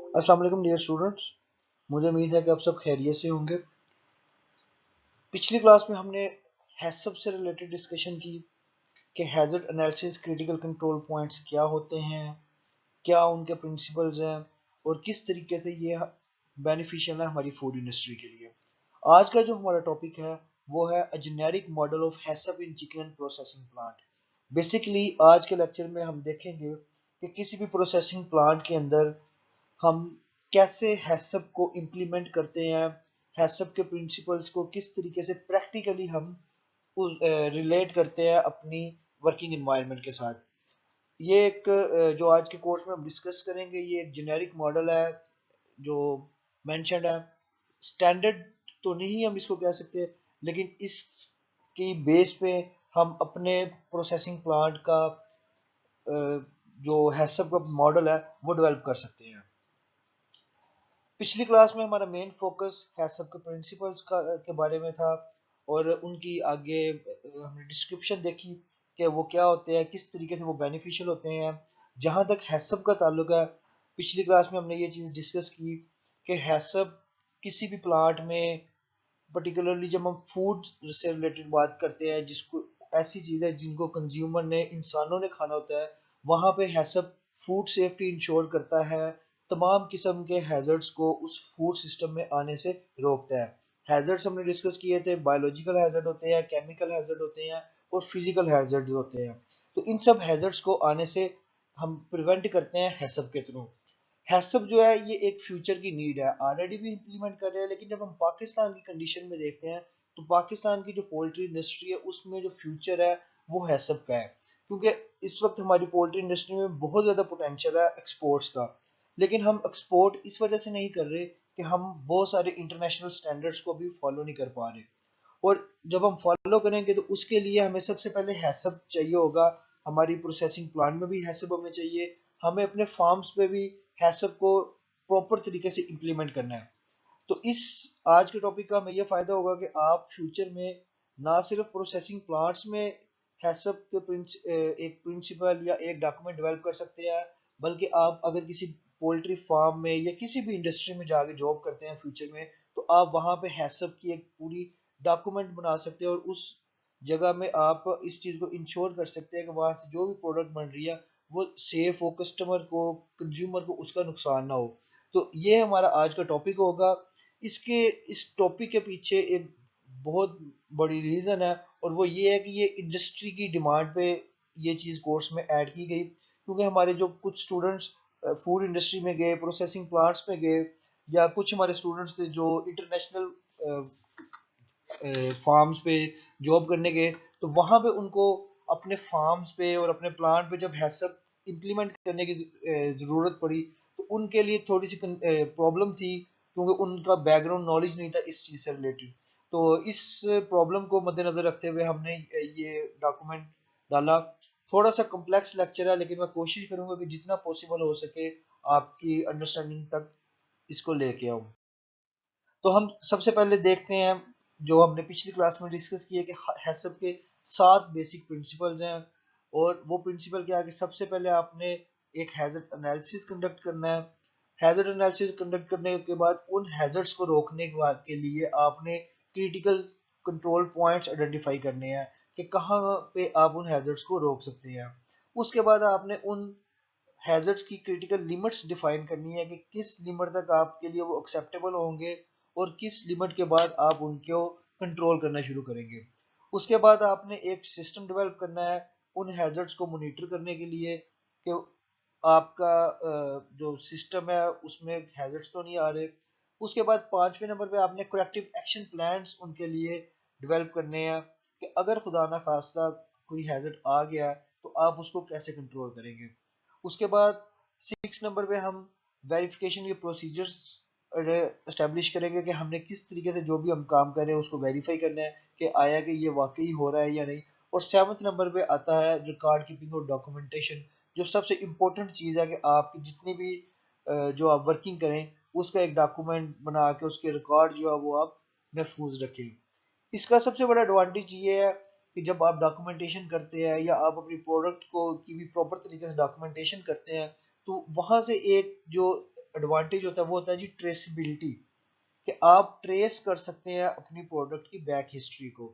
अस्सलाम वालेकुम dear students. मुझे उम्मीद है कि आप सब खैरियत से होंगे। पिछली क्लास में हमने हैसब से रिलेटेड डिस्कशन की कि hazard analysis critical control points क्या होते हैं, क्या उनके प्रिंसिपल्स हैं और किस तरीके से ये बेनिफिशियल है हमारी फूड इंडस्ट्री के लिए। आज का जो हमारा टॉपिक है वो है अ generic model of HACCP in chicken processing plant. Basically आज के लेक्चर में हम देखेंगे कि किसी भी प्रोसेसिंग प्लांट के अंदर हम कैसे हैसब को इम्प्लीमेंट करते हैं, हैसब के प्रिंसिपल्स को किस तरीके से प्रैक्टिकली हम रिलेट करते हैं अपनी वर्किंग इन्वायरमेंट के साथ। ये एक जो आज के कोर्स में हम डिस्कस करेंगे, ये एक जेनेरिक मॉडल है जो मेंशन्ड है। स्टैंडर्ड तो नहीं हम इसको कह सकते, लेकिन इसकी बेस पे हम अपने प्रोसेसिंग प्लांट का जो हैसब का मॉडल है वो डेवलप कर सकते हैं। पिछली क्लास में हमारा मेन फोकस हैसब के प्रिंसिपल्स का के बारे में था और उनकी आगे हमने डिस्क्रिप्शन देखी कि वो क्या होते हैं, किस तरीके से वो बेनिफिशियल होते हैं। जहाँ तक हैसब का ताल्लुक है, पिछली क्लास में हमने ये चीज़ डिस्कस की कि हैसब किसी भी प्लांट में, पर्टिकुलरली जब हम फूड से रिलेटेड बात करते हैं, जिसको ऐसी चीज़ है जिनको कंज्यूमर ने, इंसानों ने खाना होता है, वहाँ पे हैसब फूड सेफ्टी इंश्योर करता है, तमाम किस्म के हैजर्ड्स को उस फूड सिस्टम में आने से रोकता है। हैजर्ड्स हमने डिस्कस किए थे, बायोलॉजिकल हैजर्ड होते हैं, केमिकल हैजर्ड होते हैं और फिजिकल हैजर्ड होते हैं। तो इन सब हैजर्ड्स को आने से हम प्रिवेंट करते हैं हैसब के थ्रू। हैसब जो है ये एक फ्यूचर की नीड है, ऑलरेडी भी इम्प्लीमेंट कर रहे हैं, लेकिन जब हम पाकिस्तान की कंडीशन में देखते हैं तो पाकिस्तान की जो पोल्ट्री इंडस्ट्री है उसमें जो फ्यूचर है वो हैसब का है। क्योंकि इस वक्त हमारी पोल्ट्री इंडस्ट्री में बहुत ज़्यादा पोटेंशियल है एक्सपोर्ट्स का, लेकिन हम एक्सपोर्ट इस वजह से नहीं कर रहे कि हम बहुत सारे इंटरनेशनल स्टैंडर्ड्स को भी फॉलो नहीं कर पा रहे। और जब हम फॉलो करेंगे तो उसके लिए हमें सबसे पहले हैसब चाहिए होगा। हमारी प्रोसेसिंग प्लांट में भी हैसब हमें चाहिए, हमें अपने फार्म्स पे भी हैसब को प्रॉपर तरीके से इम्प्लीमेंट करना है। तो इस आज के टॉपिक का हमें यह फायदा होगा कि आप फ्यूचर में ना सिर्फ प्रोसेसिंग प्लांट्स में हैसब के एक प्रिंसिपल या एक डॉक्यूमेंट डेवलप कर सकते हैं, बल्कि आप अगर किसी पोल्ट्री फार्म में या किसी भी इंडस्ट्री में जाके जॉब करते हैं फ्यूचर में, तो आप वहां पे हैसब की एक पूरी डॉक्यूमेंट बना सकते हैं और उस जगह में आप इस चीज़ को इंश्योर कर सकते हैं कि वहां से जो भी प्रोडक्ट बन रही है वो सेफ हो, कस्टमर को, कंज्यूमर को उसका नुकसान ना हो। तो ये हमारा आज का टॉपिक होगा। इसके इस टॉपिक के पीछे एक बहुत बड़ी रीज़न है और वो ये है कि ये इंडस्ट्री की डिमांड पे ये चीज़ कोर्स में ऐड की गई, क्योंकि हमारे जो कुछ स्टूडेंट्स फूड इंडस्ट्री में गए, प्रोसेसिंग प्लांट्स में गए, या कुछ हमारे स्टूडेंट्स थे जो इंटरनेशनल फार्म्स पे जॉब करने गए, तो वहाँ पे उनको अपने फार्म्स पे और अपने प्लांट पे जब हैसब इम्प्लीमेंट करने की ज़रूरत पड़ी, तो उनके लिए थोड़ी सी प्रॉब्लम थी, क्योंकि उनका बैकग्राउंड नॉलेज नहीं था इस चीज़ से रिलेटेड। तो इस प्रॉब्लम को मद्देनज़र रखते हुए हमने ये डॉक्यूमेंट डाला। थोड़ा सा कम्प्लेक्स लेक्चर है, लेकिन मैं कोशिश करूंगा कि जितना पॉसिबल हो सके आपकी अंडरस्टैंडिंग तक इसको लेके आऊँ। तो हम सबसे पहले देखते हैं, जो हमने पिछली क्लास में डिस्कस किया कि हैसब के 7 बेसिक प्रिंसिपल्स हैं। और वो प्रिंसिपल क्या है कि सबसे पहले आपने एक हैजर्ड एनालिसिस कंडक्ट करना है। हैजर्ड एनालिसिस कंडक्ट करने के बाद उन हैजर्ड्स को रोकने के लिए आपने क्रिटिकल कंट्रोल पॉइंट्स आइडेंटिफाई करने हैं कि कहाँ पे आप उन हैजर्ड्स को रोक सकते हैं। उसके बाद आपने उन हैजर्ड्स की क्रिटिकल लिमिट्स डिफाइन करनी है कि किस लिमिट तक आपके लिए वो एक्सेप्टेबल होंगे और किस लिमिट के बाद आप उनको कंट्रोल करना शुरू करेंगे। उसके बाद आपने एक सिस्टम डेवलप करना है उन हैजर्ड्स को मॉनिटर करने के लिए कि आपका जो सिस्टम है उसमें हैजर्ड्स तो नहीं आ रहे। उसके बाद 5वें नंबर पे आपने करेक्टिव एक्शन प्लान्स उनके लिए डेवलप करने हैं कि अगर खुदा ना खास्ता कोई हैजर्ड आ गया तो आप उसको कैसे कंट्रोल करेंगे। उसके बाद 6 नंबर पे हम वेरिफिकेशन के प्रोसीजर्स एस्टेब्लिश करेंगे कि हमने किस तरीके से जो भी हम काम कर रहे हैं उसको वेरीफाई करना है कि आया कि ये वाकई हो रहा है या नहीं। और 7वें नंबर पे आता है रिकॉर्ड कीपिंग और डॉक्यूमेंटेशन, जो सबसे इम्पोर्टेंट चीज़ है कि आपकी जितनी भी जो आप वर्किंग करें उसका एक डॉक्यूमेंट बना के उसके रिकॉर्ड जो है वो आप महफूज रखें। इसका सबसे बड़ा एडवांटेज ये है कि जब आप डॉक्यूमेंटेशन करते हैं या आप अपनी प्रोडक्ट को की भी प्रॉपर तरीके से डॉक्यूमेंटेशन करते हैं, तो वहां से एक जो एडवांटेज होता है वो होता है जी ट्रेसिबिलिटी, कि आप ट्रेस कर सकते हैं अपनी प्रोडक्ट की बैक हिस्ट्री को।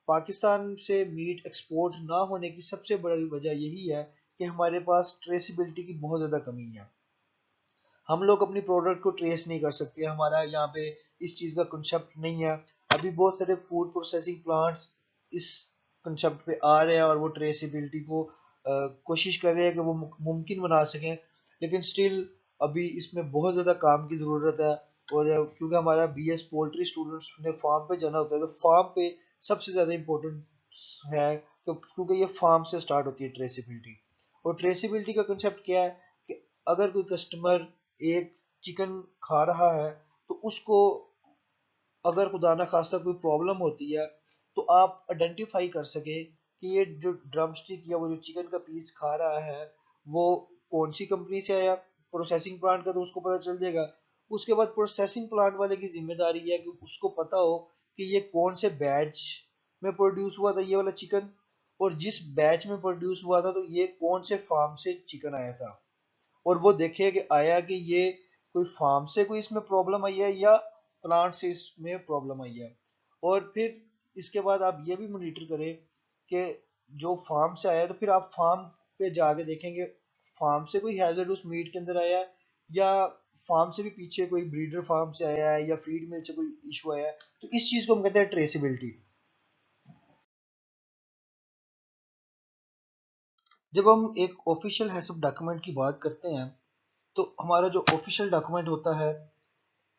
पाकिस्तान से मीट एक्सपोर्ट ना होने की सबसे बड़ी वजह यही है कि हमारे पास ट्रेसिबिलिटी की बहुत ज़्यादा कमी है। हम लोग अपनी प्रोडक्ट को ट्रेस नहीं कर सकते, हमारा यहाँ पे इस चीज़ का कंसेप्ट नहीं है। अभी बहुत सारे फूड प्रोसेसिंग प्लांट्स इस कंसेप्ट पे आ रहे हैं और वो ट्रेसिबिलिटी को कोशिश कर रहे हैं कि वो मुमकिन बना सकें, लेकिन स्टिल अभी इसमें बहुत ज़्यादा काम की ज़रूरत है। और क्योंकि हमारा बीएस पोल्ट्री स्टूडेंट्स ने फार्म पे जाना होता है, तो फार्म पे सबसे ज़्यादा इम्पोर्टेंट है, क्योंकि ये फार्म से स्टार्ट होती है ट्रेसिबिलिटी। और ट्रेसिबिलिटी का कंसेप्ट क्या है कि अगर कोई कस्टमर एक चिकन खा रहा है तो उसको अगर खुदा ना खास्ता कोई प्रॉब्लम होती है तो आप आइडेंटिफाई कर सके कि ये जो ड्रम स्टिक या वो जो चिकन का पीस खा रहा है वो कौन सी कंपनी से आया, प्रोसेसिंग प्लांट का तो उसको पता चल जाएगा। उसके बाद प्रोसेसिंग प्लांट वाले की जिम्मेदारी है कि उसको पता हो कि ये कौन से बैच में प्रोड्यूस हुआ था ये वाला चिकन, और जिस बैच में प्रोड्यूस हुआ था तो ये कौन से फार्म से चिकन आया था, और वो देखे कि आया कि ये कोई फार्म से कोई इसमें प्रॉब्लम आई है या प्लांट से इसमें प्रॉब्लम आई है। और फिर इसके बाद आप ये भी मॉनिटर करें कि जो फार्म से आया है तो फिर आप फार्म पे जाके देखेंगे फार्म से कोई हैजर्ड उस मीट के अंदर आया है, या फार्म से भी पीछे कोई ब्रीडर फार्म से आया है या फीड मिल से कोई इशू आया है। तो इस चीज को हम कहते हैं ट्रेसिबिलिटी। जब हम एक ऑफिशियल हैसअप डॉक्यूमेंट की बात करते हैं तो हमारा जो ऑफिशियल डॉक्यूमेंट होता है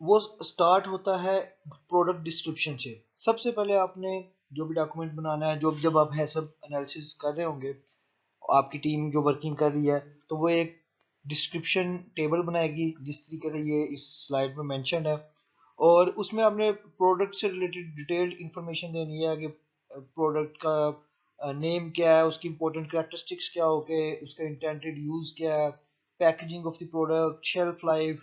वो स्टार्ट होता है प्रोडक्ट डिस्क्रिप्शन से। सबसे पहले आपने जो भी डॉक्यूमेंट बनाना है, जो जब आप हैसअप एनालिसिस कर रहे होंगे, आपकी टीम जो वर्किंग कर रही है तो वो एक डिस्क्रिप्शन टेबल बनाएगी जिस तरीके से ये इस स्लाइड में मेंशन है। और उसमें आपने प्रोडक्ट से रिलेटेड डिटेल्ड इंफॉर्मेशन देनी है कि प्रोडक्ट का नेम क्या है, उसकी इंपॉर्टेंट कैरेक्टरिस्टिक्स क्या हो गए, उसका इंटेंडेड यूज क्या है, packaging of the product, shelf life,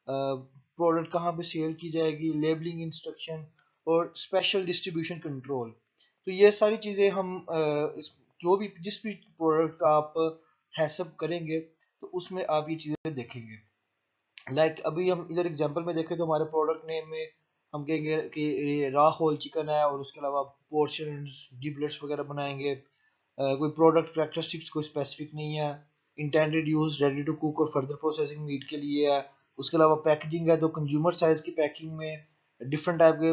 product कहाँ पे सेल की जाएगी, लेबलिंग इंस्ट्रक्शन और स्पेशल डिस्ट्रीब्यूशन कंट्रोल। तो ये सारी चीज़ें हम जो भी जिस भी प्रोडक्ट का आप हैसअप करेंगे तो उसमें आप ये चीज़ें देखेंगे। अभी हम इधर एग्जांपल में देखें तो हमारे प्रोडक्ट नेम में हम कहेंगे कि ये रॉ होल चिकन है, और उसके अलावा पोर्शंस गिबलेट्स वगैरह बनाएंगे। कोई प्रोडक्ट कैरेक्टरिस्टिक्स कोई स्पेसिफिक नहीं है, intended use ready to cook और फर्दर प्रोसेसिंग मीट के लिए है। उसके अलावा पैकेजिंग है तो कंज्यूमर साइज की पैकिंग में डिफरेंट टाइप के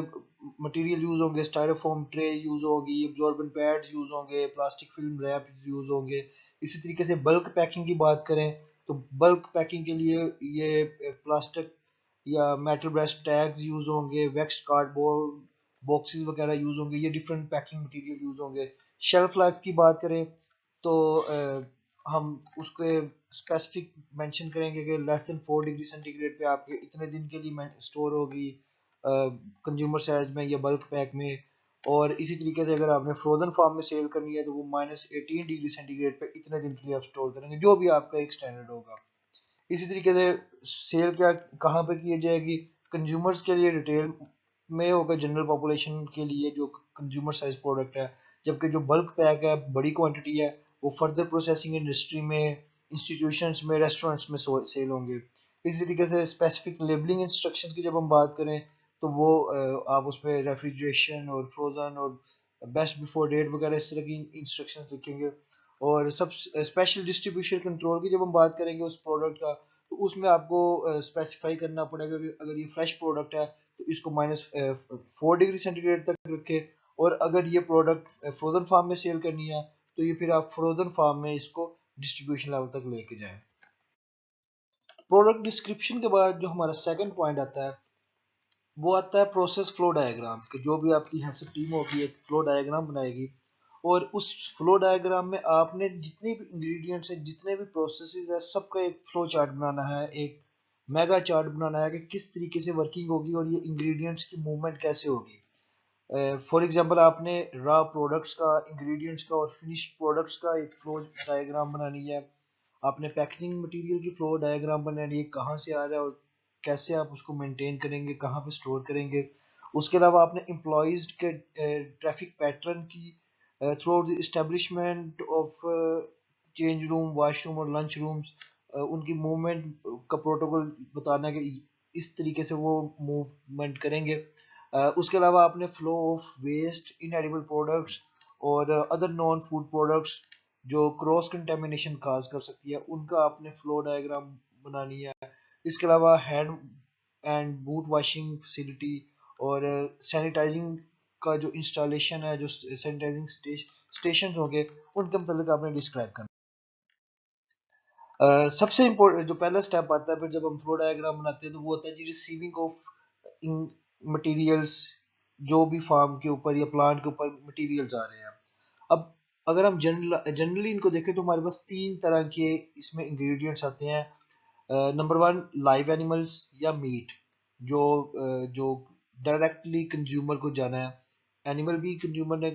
मटेरियल यूज होंगे, स्टायरोफोम ट्रे यूज होगी, एब्जॉर्बेंट पैड्स यूज होंगे, प्लास्टिक फिल्म रैप यूज होंगे। इसी तरीके से बल्क पैकिंग की बात करें तो बल्क पैकिंग के लिए ये प्लास्टिक या मेटल ब्रेस्ट टैग्स यूज होंगे, वेक्स्ड कार्डबोर्ड बॉक्सेस वगैरह यूज होंगे, ये डिफरेंट पैकिंग मटेरियल यूज होंगे। शेल्फ लाइफ की बात करें तो हम उसके स्पेसिफिक मेंशन करेंगे कि लेस देन 4 डिग्री सेंटीग्रेड पे आपके इतने दिन के लिए स्टोर होगी कंज्यूमर साइज में या बल्क पैक में। और इसी तरीके से अगर आपने फ्रोजन फॉर्म में सेल करनी है तो वो -18 डिग्री सेंटीग्रेड पे इतने दिन के लिए आप स्टोर करेंगे, जो भी आपका एक स्टैंडर्ड होगा। इसी तरीके से सेल क्या कहाँ पे की जाएगी, कंज्यूमर्स के लिए रिटेल में होगा, जनरल पॉपुलेशन के लिए जो कंज्यूमर साइज प्रोडक्ट है, जबकि जो बल्क पैक है बड़ी क्वांटिटी है वो फर्दर प्रोसेसिंग इंडस्ट्री में, इंस्टीट्यूशंस में, रेस्टोरेंट्स में सेल होंगे। इसी तरीके से स्पेसिफिक लेबलिंग इंस्ट्रक्शन की जब हम बात करें तो वो आप उसमें रेफ्रिजरेशन और फ्रोजन और बेस्ट बिफोर डेट वगैरह इस तरह की इंस्ट्रक्शंस लिखेंगे। और सब स्पेशल डिस्ट्रीब्यूशन कंट्रोल की जब हम बात करेंगे उस प्रोडक्ट का तो उसमें आपको स्पेसिफाई करना पड़ेगा कि अगर ये फ्रेश प्रोडक्ट है तो इसको -4 डिग्री सेंटीग्रेड तक रखे, और अगर ये प्रोडक्ट फ्रोजन फार्म में सेल करनी है तो ये फिर आप फ्रोजन फार्म में इसको डिस्ट्रीब्यूशन लेवल तक लेके जाएं। प्रोडक्ट डिस्क्रिप्शन के बाद जो हमारा सेकंड पॉइंट आता है वो आता है प्रोसेस फ्लो डायग्राम, कि जो भी आपकी हैसअप टीम होगी एक फ्लो डायग्राम बनाएगी, और उस फ्लो डायग्राम में आपने जितने भी इंग्रेडिएंट्स हैं, जितने भी प्रोसेसेस है, सबका एक फ्लो चार्ट बनाना है, एक मेगा चार्ट बनाना है कि किस तरीके से वर्किंग होगी और ये इंग्रेडिएंट्स की मूवमेंट कैसे होगी। फॉर एग्जांपल आपने रॉ प्रोडक्ट्स का, इंग्रेडिएंट्स का और फिनिश्ड प्रोडक्ट्स का एक फ्लो डायग्राम बनानी है। आपने पैकेजिंग मटेरियल की फ्लो डायग्राम बनानी है, कहाँ से आ रहा है और कैसे आप उसको मेंटेन करेंगे, कहाँ पे स्टोर करेंगे। उसके अलावा आपने एम्प्लॉयज के ट्रैफिक पैटर्न की through out the establishment of change room, washroom और लंच रूम्स, उनकी मूवमेंट का प्रोटोकॉल बताना है कि इस तरीके से वो मूवमेंट करेंगे। उसके अलावा आपने flow of waste, inedible products और अदर नॉन फूड प्रोडक्ट्स जो क्रॉस कंटेमिनेशन काज कर सकती है, उनका आपने फ्लो डायग्राम बनानी है। इसके अलावा hand and boot washing facility और सैनिटाइजिंग का जो इंस्टॉलेशन है, जो सैनिटाइजिंग स्टेशन होंगे, उनके मतलब आपने डिस्क्राइब करना। सबसे इम्पोर्टेंट जो पहला स्टेप आता है फिर जब हम फ्लो डायग्राम बनाते हैं, तो वो होता है जी रिसीविंग ऑफ मटेरियल्स, जो भी फार्म के ऊपर या प्लांट के ऊपर मटेरियल्स आ रहे हैं। अब अगर हम जनरली इनको देखें तो हमारे पास तीन तरह के इसमें इंग्रेडिएंट्स आते हैं। नंबर वन, लाइव एनिमल्स या मीट, जो जो डायरेक्टली कंज्यूमर को जाना है। एनिमल भी कंज्यूमर ने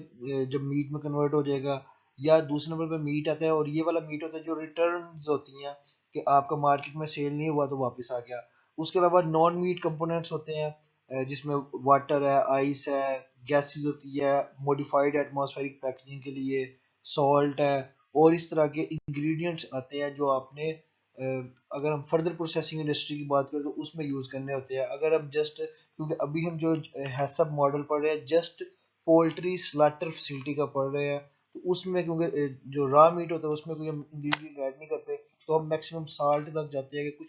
जब मीट में कन्वर्ट हो जाएगा। या दूसरे नंबर पे मीट आता है, और ये वाला मीट होता है जो रिटर्न्स होती हैं कि आपका मार्केट में सेल नहीं हुआ तो वापस आ गया। उसके अलावा नॉन मीट कंपोनेंट्स होते हैं, जिसमें वाटर है, आइस है, गैसेस होती है, मॉडिफाइड एटमॉस्फेरिक पैकेजिंग के लिए सॉल्ट है, और इस तरह के इंग्रेडिएंट्स आते हैं जो आपने अगर हम फर्दर प्रोसेसिंग इंडस्ट्री की बात करें तो उसमें यूज़ करने होते हैं। अगर हम जस्ट, क्योंकि अभी हम जो हैसअप मॉडल पढ़ रहे हैं जस्ट पोल्ट्री स्लॉटर फैसिलिटी का पढ़ रहे हैं, तो उसमें क्योंकि जो रॉ मीट होता है उसमें कोई हम इंग्रेडिएंट ऐड नहीं करते, तो हम मैक्सिमम साल्ट तक जाते हैं कि कुछ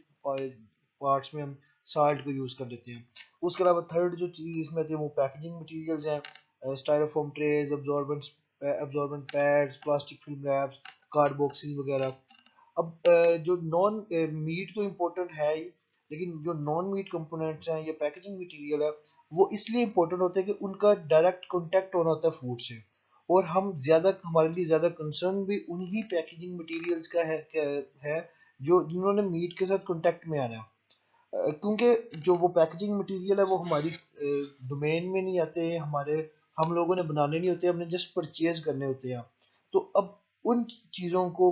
पार्ट्स में हम साल्ट को यूज़ कर लेते हैं। उसके अलावा थर्ड जो चीज़ इसमें आती है वो पैकेजिंग मटेरियल्स हैं, styrofoam trays, absorbent pads, plastic film wraps, card boxes वगैरह। अब जो नॉन मीट तो इम्पोर्टेंट है ही, लेकिन जो नॉन मीट कंपोनेंट्स हैं या पैकेजिंग मटेरियल है, वो इसलिए इम्पोर्टेंट होते हैं कि उनका डायरेक्ट कांटेक्ट होना होता है फूड से। और हम ज़्यादा, हमारे लिए ज़्यादा कंसर्न भी उन्हीं पैकेजिंग मटेरियल्स का है जो जिन्होंने मीट के साथ कांटेक्ट में आना है। क्योंकि जो वो पैकेजिंग मटेरियल है वो हमारी डोमेन में नहीं आते, हमारे हम लोगों ने बनाने नहीं होते, हमने जस्ट परचेज करने होते हैं। तो अब उन चीज़ों को,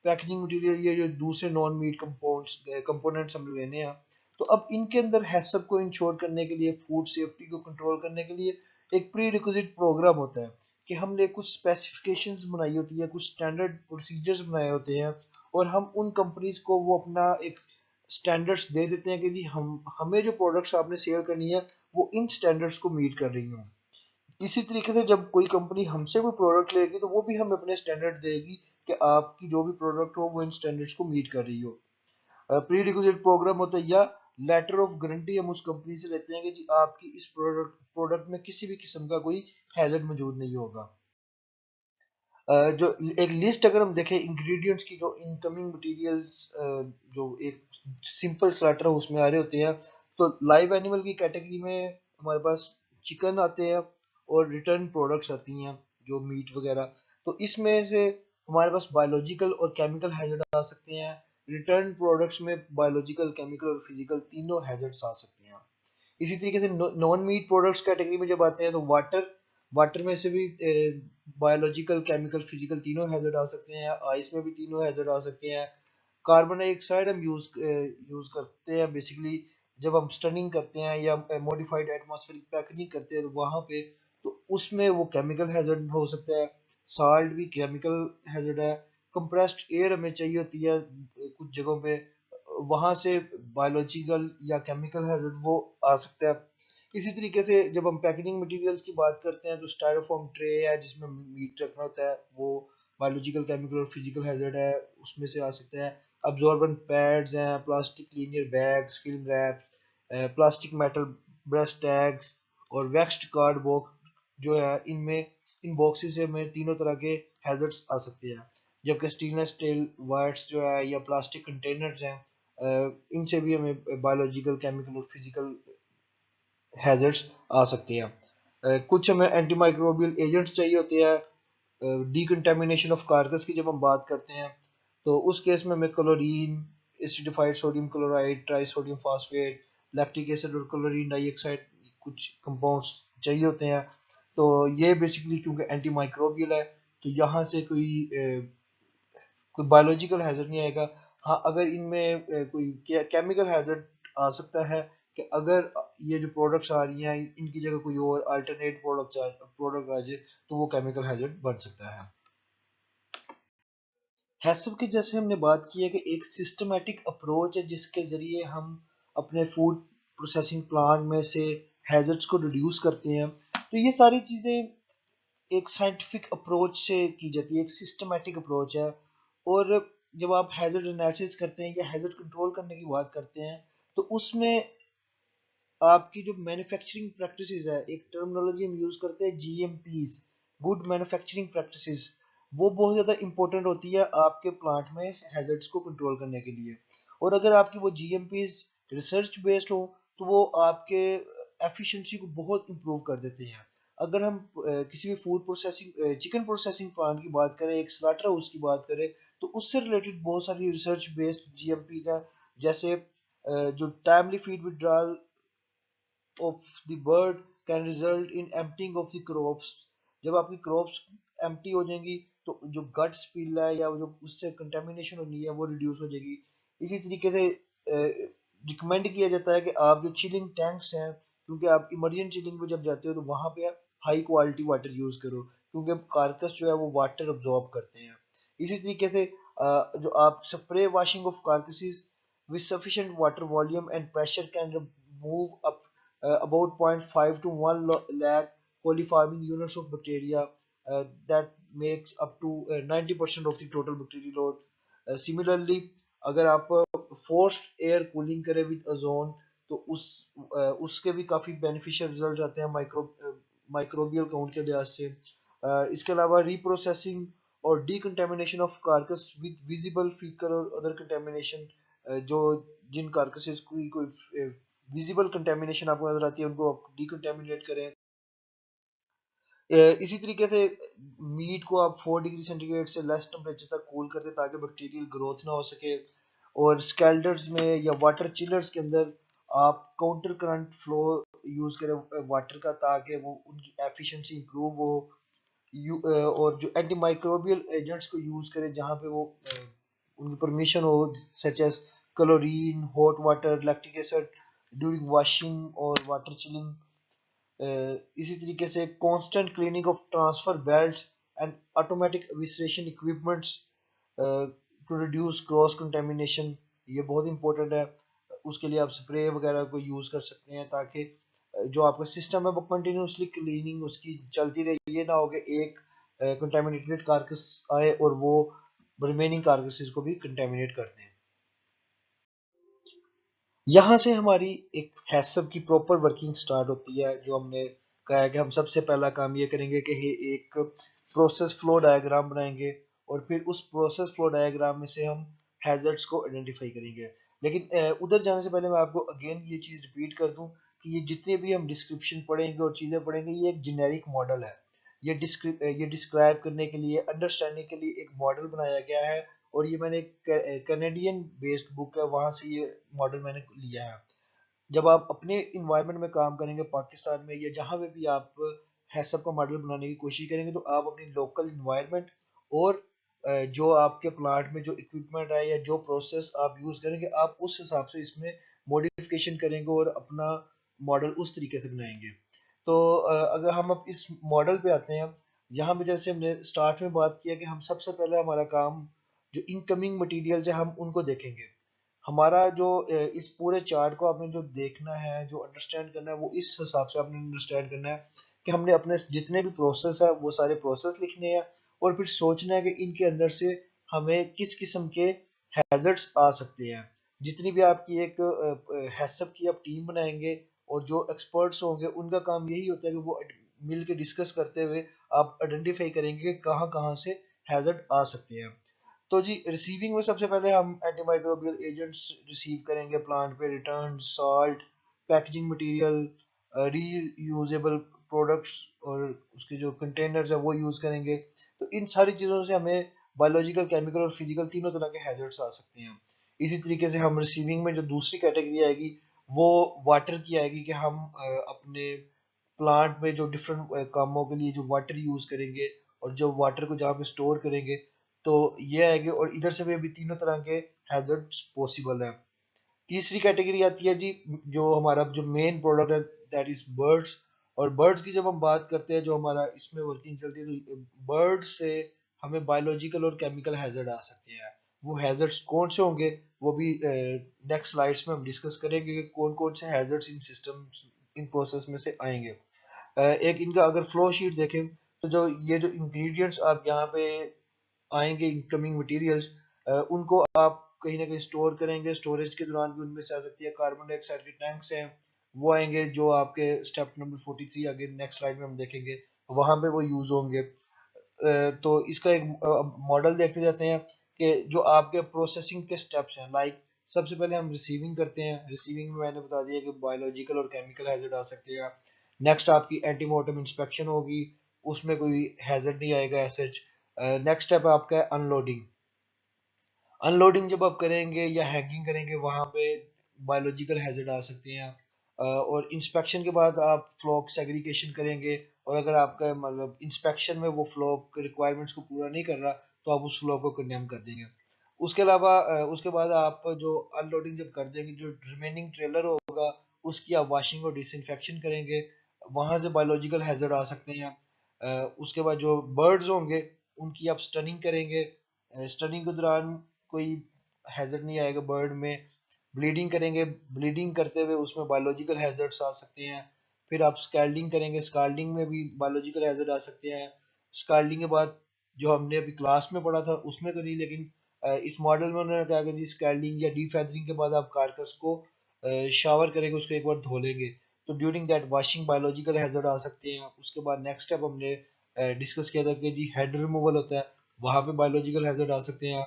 पैकेजिंग मटेरियल या जो दूसरे नॉन मीट कंपोनेंट्स हम लेने हैं, तो अब इनके अंदर हैसअप को इंश्योर करने के लिए, फूड सेफ्टी को कंट्रोल करने के लिए एक प्री रिक्विजिट प्रोग्राम होता है कि हमने कुछ स्पेसिफिकेशंस बनाई होती है, कुछ स्टैंडर्ड प्रोसीजर्स बनाए होते हैं, और हम उन कंपनीज को वो अपना एक स्टैंडर्ड्स दे देते हैं कि जी हम हमें जो प्रोडक्ट्स आपने सेल करनी है वो इन स्टैंडर्ड्स को मीट कर रही हो। इसी तरीके से जब कोई कंपनी हमसे कोई प्रोडक्ट लेगी तो वो भी हमें अपने स्टैंडर्ड देगी कि आपकी जो भी प्रोडक्ट हो वो इन स्टैंडर्ड्स को मीट कर रही हो। प्री रिक्विजिट प्रोग्राम होता है या लेटर ऑफ गारंटी हम उस कंपनी से लेते हैं कि जी आपकी इस प्रोडक्ट में किसी भी किस्म का कोई हैजर्ड मौजूद नहीं होगा। जो एक लिस्ट अगर हम देखें इंग्रेडिएंट्स की, जो इनकमिंग मटेरियल्स जो एक सिंपल स्टार्टर है उसमें आ रहे होते हैं, तो लाइव एनिमल की कैटेगरी में हमारे पास चिकन आते हैं और रिटर्न प्रोडक्ट्स आती हैं जो मीट वगैरह। तो इसमें से हमारे पास बायोलॉजिकल और केमिकल हैजर्ड आ सकते हैं। रिटर्न प्रोडक्ट्स में बायोलॉजिकल, केमिकल और फिजिकल तीनों हैजर्ड्स आ सकते हैं। इसी तरीके से नॉन मीट प्रोडक्ट्स कैटेगरी में जब आते हैं तो वाटर, वाटर में से भी बायोलॉजिकल, केमिकल, फिजिकल तीनों हैजर्ड आ सकते हैं। आइस में भी तीनों हैजर्ड आ सकते हैं। कार्बन डाइऑक्साइड हम यूज करते हैं बेसिकली जब हम स्टनिंग करते हैं या मॉडिफाइड एटमॉस्फेरिक पैकेजिंग करते हैं, तो वहां पे तो उसमें वो केमिकल हैजर्ड हो सकता है। साल्ट भी केमिकल हैजर्ड है। कंप्रेस्ड एयर हमें चाहिए होती है कुछ जगहों पे, वहां से बायोलॉजिकल या केमिकल हैजर्ड वो आ सकता है। इसी तरीके से जब हम पैकेजिंग मटेरियल्स की बात करते हैं तो स्टाइरोफॉर्म ट्रे है जिसमें मीट रखना होता है, वो बायोलॉजिकल, केमिकल और फिजिकल हैजर्ड है, उसमें से आ सकता है। अब्जॉर्बेंट पैड्स हैं, plastic linear bags, film wraps, plastic metal brush tags और वेक्स्ड कार्डबोर्ड जो है, इनमें इन बॉक्सेस से हमें तीनों तरह के हैजर्ड्स आ सकते हैं। जबकि स्टेनलेस स्टील वायर्स जो है या प्लास्टिक कंटेनर्स हैं, इनसे भी हमें बायोलॉजिकल, केमिकल और फिजिकल हैजर्ड्स आ सकते हैं। कुछ हमें एंटी माइक्रोबियल एजेंट्स चाहिए होते हैं। डीकंटेमिनेशन ऑफ कार्गस की जब हम बात करते हैं तो उस केस में हमें chlorine, acidified sodium chloride, try sodium phosphate, lactic acid और क्लोरीन डाइऑक्साइड, कुछ कंपाउंड्स चाहिए होते हैं। तो ये बेसिकली क्योंकि एंटी माइक्रोबियल है, तो यहाँ से कोई बायोलॉजिकल हैजर्ड नहीं आएगा। हाँ, अगर इनमें कोई केमिकल हैजर्ड आ सकता है कि अगर ये जो प्रोडक्ट्स आ रही हैं इनकी जगह कोई और अल्टरनेट प्रोडक्ट आ जाए, तो वो केमिकल हैजर्ड बन सकता है। हैसब की जैसे हमने बात की है कि एक सिस्टमेटिक अप्रोच है जिसके ज़रिए हम अपने फूड प्रोसेसिंग प्लांट में से हैज़र्ड्स को रिड्यूस करते हैं। तो ये सारी चीज़ें एक साइंटिफिक अप्रोच से की जाती है, एक सिस्टमेटिक अप्रोच है। और जब आप हैज़र्ड एनालिसिस करते हैं या हैज़र्ड कंट्रोल करने की बात करते हैं तो उसमें आपकी जो मैन्युफैक्चरिंग प्रैक्टिसेस है, एक टर्मिनोलॉजी हम यूज करते हैं जीएमपीज, गुड मैन्युफैक्चरिंग प्रैक्टिसेस, वो बहुत ज़्यादा इंपॉर्टेंट होती है आपके प्लांट में हैजर्ड्स को कंट्रोल करने के लिए। और अगर आपकी वो जीएमपीज रिसर्च बेस्ड हो तो वो आपके एफिशिएंसी को बहुत इंप्रूव कर देते हैं। अगर हम किसी भी food processing chicken processing plant की बात करें, एक स्लॉटर हाउस की बात करें, तो उससे रिलेटेड बहुत सारी रिसर्च बेस्ड जीएमपीज हैं। जैसे जो timely feed withdrawal of the bird can result in emptying of the crops। जब आपकी क्रॉप्स एम्प्टी हो जाएंगी तो जो गट स्पिल है या जो उससे कंटेमिनेशन होनी है वो रिड्यूस हो जाएगी। इसी तरीके से रिकमेंड किया जाता है कि आप जो चिलिंग टैंक्स हैं, क्योंकि आप इमर्जेंट चिलिंग पे जब जाते हो तो वहाँ पे हाई क्वालिटी वाटर यूज करो, क्योंकि कार्कस जो है वो वाटर अब्जॉर्ब करते हैं। इसी तरीके से जो आप spray washing of carcasses with sufficient water volume and pressure can remove up about 0.5 to 1 lakh coliforming units of bacteria that makes up to 90% of the total bacterial load। Similarly, अगर आप forced air cooling करें with ozone तो उसके भी काफ़ी beneficial result आते हैं microbial count के लिहाज से। इसके अलावा रिप्रोसेसिंग और decontamination of carcass with visible faecal और अदर कंटेमिनेशन, जो जिन कार्कसेस की कोई विजिबल कंटेमिनेशन आपको नजर आती है उनको आप डिकंटेमिनेट करें। इसी तरीके से मीट को आप 4 डिग्री सेंटीग्रेड से लेस टेम्परेचर तक कूल करते हैं ताकि बैक्टीरियल ग्रोथ ना हो सके। और स्केल्डर्स में या वाटर चिलर्स के अंदर आप काउंटर करंट फ्लो यूज करें वाटर का, ताकि वो उनकी एफिशिएंसी इंप्रूव हो। और जो एंटी माइक्रोबियल एजेंट्स को यूज करें जहाँ पे वो उनकी परमिशन हो, such as chlorine, hot water, lactic acid during washing और वाटर चिलिंग। इसी तरीके से constant cleaning of transfer belts and automatic evisceration equipments to reduce cross contamination, ये बहुत इंपॉर्टेंट है। उसके लिए आप स्प्रे वगैरह को यूज कर सकते हैं ताकि जो आपका सिस्टम है वो कंटिन्यूसली क्लीनिंग उसकी चलती रहे। ये ना हो कि एक कंटेमिनेटेड कारकस आए और वो रिमेनिंग कारकसेस को भी कंटेमिनेट करते हैं। यहाँ से हमारी एक हैसब की प्रॉपर वर्किंग स्टार्ट होती है। जो हमने कहा है कि हम सबसे पहला काम ये करेंगे कि ये एक प्रोसेस फ्लो डायग्राम बनाएंगे और फिर उस प्रोसेस फ्लो डायग्राम में से हम हैजर्ड्स को आइडेंटिफाई करेंगे। लेकिन उधर जाने से पहले मैं आपको अगेन ये चीज़ रिपीट कर दूं कि ये जितने भी हम डिस्क्रिप्शन पढ़ेंगे और चीज़ें पढ़ेंगे ये एक जेनेरिक मॉडल है। ये डिस्क्राइब करने के लिए, अंडरस्टैंडिंग के लिए एक मॉडल बनाया गया है। और ये मैंने कैनेडियन बेस्ड बुक है, वहाँ से ये मॉडल मैंने लिया है। जब आप अपने इन्वायरमेंट में काम करेंगे पाकिस्तान में या जहाँ पे भी आप हैसब का मॉडल बनाने की कोशिश करेंगे तो आप अपनी लोकल इन्वायरमेंट और जो आपके प्लांट में जो इक्विपमेंट है या जो प्रोसेस आप यूज करेंगे आप उस हिसाब से इसमें मॉडिफिकेशन करेंगे और अपना मॉडल उस तरीके से बनाएंगे। तो अगर हम अब इस मॉडल पे आते हैं, यहाँ पे जैसे हमने स्टार्ट में बात किया कि हम सबसे पहले हमारा काम जो इनकमिंग मटेरियल है हम उनको देखेंगे। हमारा जो इस पूरे चार्ट को आपने जो देखना है, जो अंडरस्टैंड करना है, वो इस हिसाब से आपने अंडरस्टैंड करना है कि हमने अपने जितने भी प्रोसेस है वो सारे प्रोसेस लिखने हैं और फिर सोचना है कि इनके अंदर से हमें किस किस्म के हैजर्ड्स आ सकते हैं। जितनी भी आपकी एक हैसब की आप टीम बनाएंगे और जो एक्सपर्ट्स होंगे उनका काम यही होता है कि वो मिल के डिस्कस करते हुए आप आइडेंटिफाई करेंगे कि कहाँ कहाँ से हैजर्ड आ सकते हैं। तो जी रिसीविंग में सबसे पहले हम एंटीमाइक्रोबियल एजेंट्स रिसीव करेंगे प्लांट पे, return salt, packaging material, reusable products और उसके जो कंटेनर्स है वो यूज करेंगे। तो इन सारी चीज़ों से हमें बायोलॉजिकल, केमिकल और फिजिकल तीनों तरह के हैजर्ड्स आ सकते हैं। इसी तरीके से हम रिसीविंग में जो दूसरी कैटेगरी आएगी वो वाटर की आएगी कि हम अपने प्लांट में जो डिफरेंट कामों के लिए जो वाटर यूज करेंगे और जो वाटर को जहाँ पे स्टोर करेंगे तो ये आएंगे। और इधर से भी अभी तीनों तरह के हैजर्ड्स पॉसिबल है। तीसरी कैटेगरी आती है जी जो हमारा जो मेन प्रोडक्ट है, दैट इज बर्ड्स। और बर्ड्स की जब हम बात करते हैं जो हमारा इसमें वर्किंग चलती है तो बर्ड्स से हमें बायोलॉजिकल और केमिकल हैजर्ड आ सकते हैं। वो हैजर्ड्स कौन से होंगे वो भी नेक्स्ट स्लाइड्स में हम डिस्कस करेंगे कि कौन कौन से hazards in system in process में से आएंगे। एक इनका अगर फ्लो शीट देखें तो जो ये जो इंग्रेडिएंट्स आप यहाँ पे आएंगे इनकमिंग मटेरियल्स, उनको आप कहीं ना कहीं स्टोर करेंगे। स्टोरेज के दौरान भी उनमें से आ सकती है कार्बन डाइऑक्साइड के टैंक्स हैं, वो आएंगे जो आपके स्टेप नंबर 43 आगे नेक्स्ट स्लाइड में हम देखेंगे, वहां पे वो यूज होंगे। तो इसका एक मॉडल देखते जाते हैं कि जो आपके प्रोसेसिंग के स्टेप्स हैं, लाइक सबसे पहले हम रिसीविंग करते हैं। रिसीविंग में मैंने बता दिया कि बायोलॉजिकल और केमिकल हैजर्ड आ सकते हैं। नेक्स्ट आपकी एंटीमोर्टम इंस्पेक्शन होगी, उसमें कोई हैजर्ड नहीं आएगा ऐसे। नेक्स्ट स्टेप आपका है अनलोडिंग। अनलोडिंग जब आप करेंगे या हैंगिंग करेंगे वहां पे बायोलॉजिकल हैजर्ड आ सकते हैं। और इंस्पेक्शन के बाद आप फ्लोक सेग्रीगेशन करेंगे, और अगर आपका मतलब इंस्पेक्शन में वो फ्लोक रिक्वायरमेंट्स को पूरा नहीं कर रहा तो आप उस फ्लोक को कंडेम कर देंगे। उसके अलावा उसके बाद आप जो अनलोडिंग जब कर देंगे, जो रिमेनिंग ट्रेलर होगा उसकी आप वॉशिंग और डिसइंफेक्शन करेंगे, वहां से बायोलॉजिकल हैजर्ड आ सकते हैं। उसके बाद जो बर्ड्स होंगे उनकी आप स्टनिंग करेंगे। स्टनिंग के दौरान कोई हैजर्ड नहीं आएगा बर्ड में। ब्लीडिंग करेंगे, ब्लीडिंग करते हुए उसमें बायोलॉजिकल हैजर्ड्स आ सकते हैं। फिर आप स्कैल्डिंग करेंगे, स्कैल्डिंग में भी बायोलॉजिकल हैजर्ड आ सकते हैं। स्कैल्डिंग के बाद जो हमने अभी क्लास में पढ़ा था उसमें तो नहीं, लेकिन इस मॉडल में उन्होंने कहा कि जी स्कैल्डिंग या डीफेदरिंग के बाद आप कारकस को शावर करेंगे, उसको एक बार धो लेंगे, तो during that washing biological hazard आ सकते हैं। उसके बाद नेक्स्ट स्टेप हमने डिस्कस किया था कि जी हेड रिमूवल होता है, वहां पे बायोलॉजिकल हैजर्ड आ सकते हैं।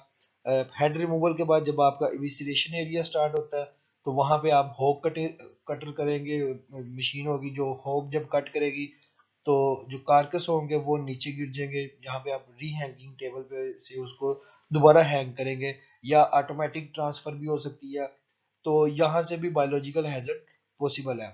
हेड रिमूवल के बाद जब आपका इविसिलेशन एरिया स्टार्ट होता है तो वहां पे आप होक कटर करेंगे। मशीन होगी जो होक जब कट करेगी तो जो कारकस होंगे वो नीचे गिर जाएंगे, जहाँ पे आप री हैंगिंग टेबल पे से उसको दोबारा हैंग करेंगे, या ऑटोमेटिक ट्रांसफर भी हो सकती है। तो यहाँ से भी बायोलॉजिकल हैजर्ड पॉसिबल है।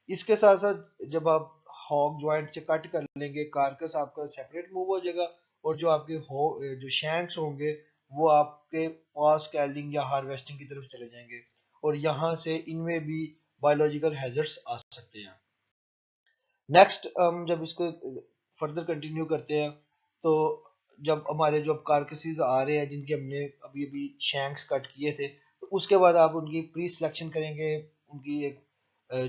इसके साथ साथ जब आप हॉक जॉइंट से कट कर लेंगे, कारकस आपका सेपरेट मूव हो जाएगा, और जो आपके हो जो शैंक्स होंगे वो आपके पास कैल्डिंग या हार्वेस्टिंग की तरफ चले जाएंगे, और यहाँ से इनमें भी बायोलॉजिकल हैजर्ड्स आ सकते हैं। नेक्स्ट हम जब इसको फर्दर कंटिन्यू करते हैं तो जब हमारे जो कारकसीज आ रहे हैं जिनके हमने अभी अभी शैंक्स कट किए थे, तो उसके बाद आप उनकी प्री सिलेक्शन करेंगे। उनकी एक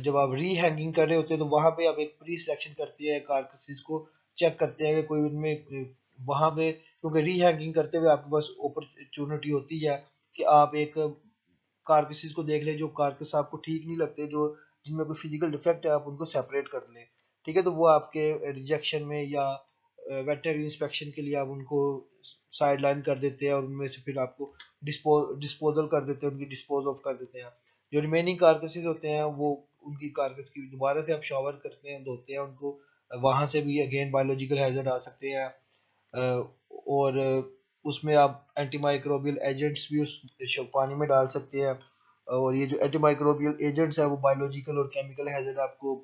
जब आप री हैंगिंग कर रहे होते हैं तो वहां पे आप एक प्री सिलेक्शन करते हैं, कारकसीज को चेक करते हैं कि कोई उनमें वहां पे, क्योंकि री हैंगिंग करते हुए आपके पास अपॉर्चुनिटी होती है कि आप एक कारकसीज को देख लें जो कारकस आपको ठीक नहीं लगते, जो जिनमें कोई फिजिकल डिफेक्ट है, आप उनको सेपरेट कर लें। ठीक है, तो वो आपके रिजेक्शन में या वेटनरी इंस्पेक्शन के लिए आप उनको साइड लाइन कर देते हैं, और उनमें से फिर आपको डिस्पोजल कर देते हैं, उनकी डिस्पोज ऑफ कर देते हैं। जो रिमेनिंग कारकसेस होते हैं वो उनकी कारकस की दोबारा से आप शावर करते हैं, धोते हैं उनको, वहां से भी अगेन बायोलॉजिकल हैजर्ड आ सकते हैं। और उसमें आप एंटीमाइक्रोबियल एजेंट्स भी उस पानी में डाल सकते हैं, और ये जो एंटीमाइक्रोबियल एजेंट्स है वो बायोलॉजिकल और केमिकल हैजर्ड आपको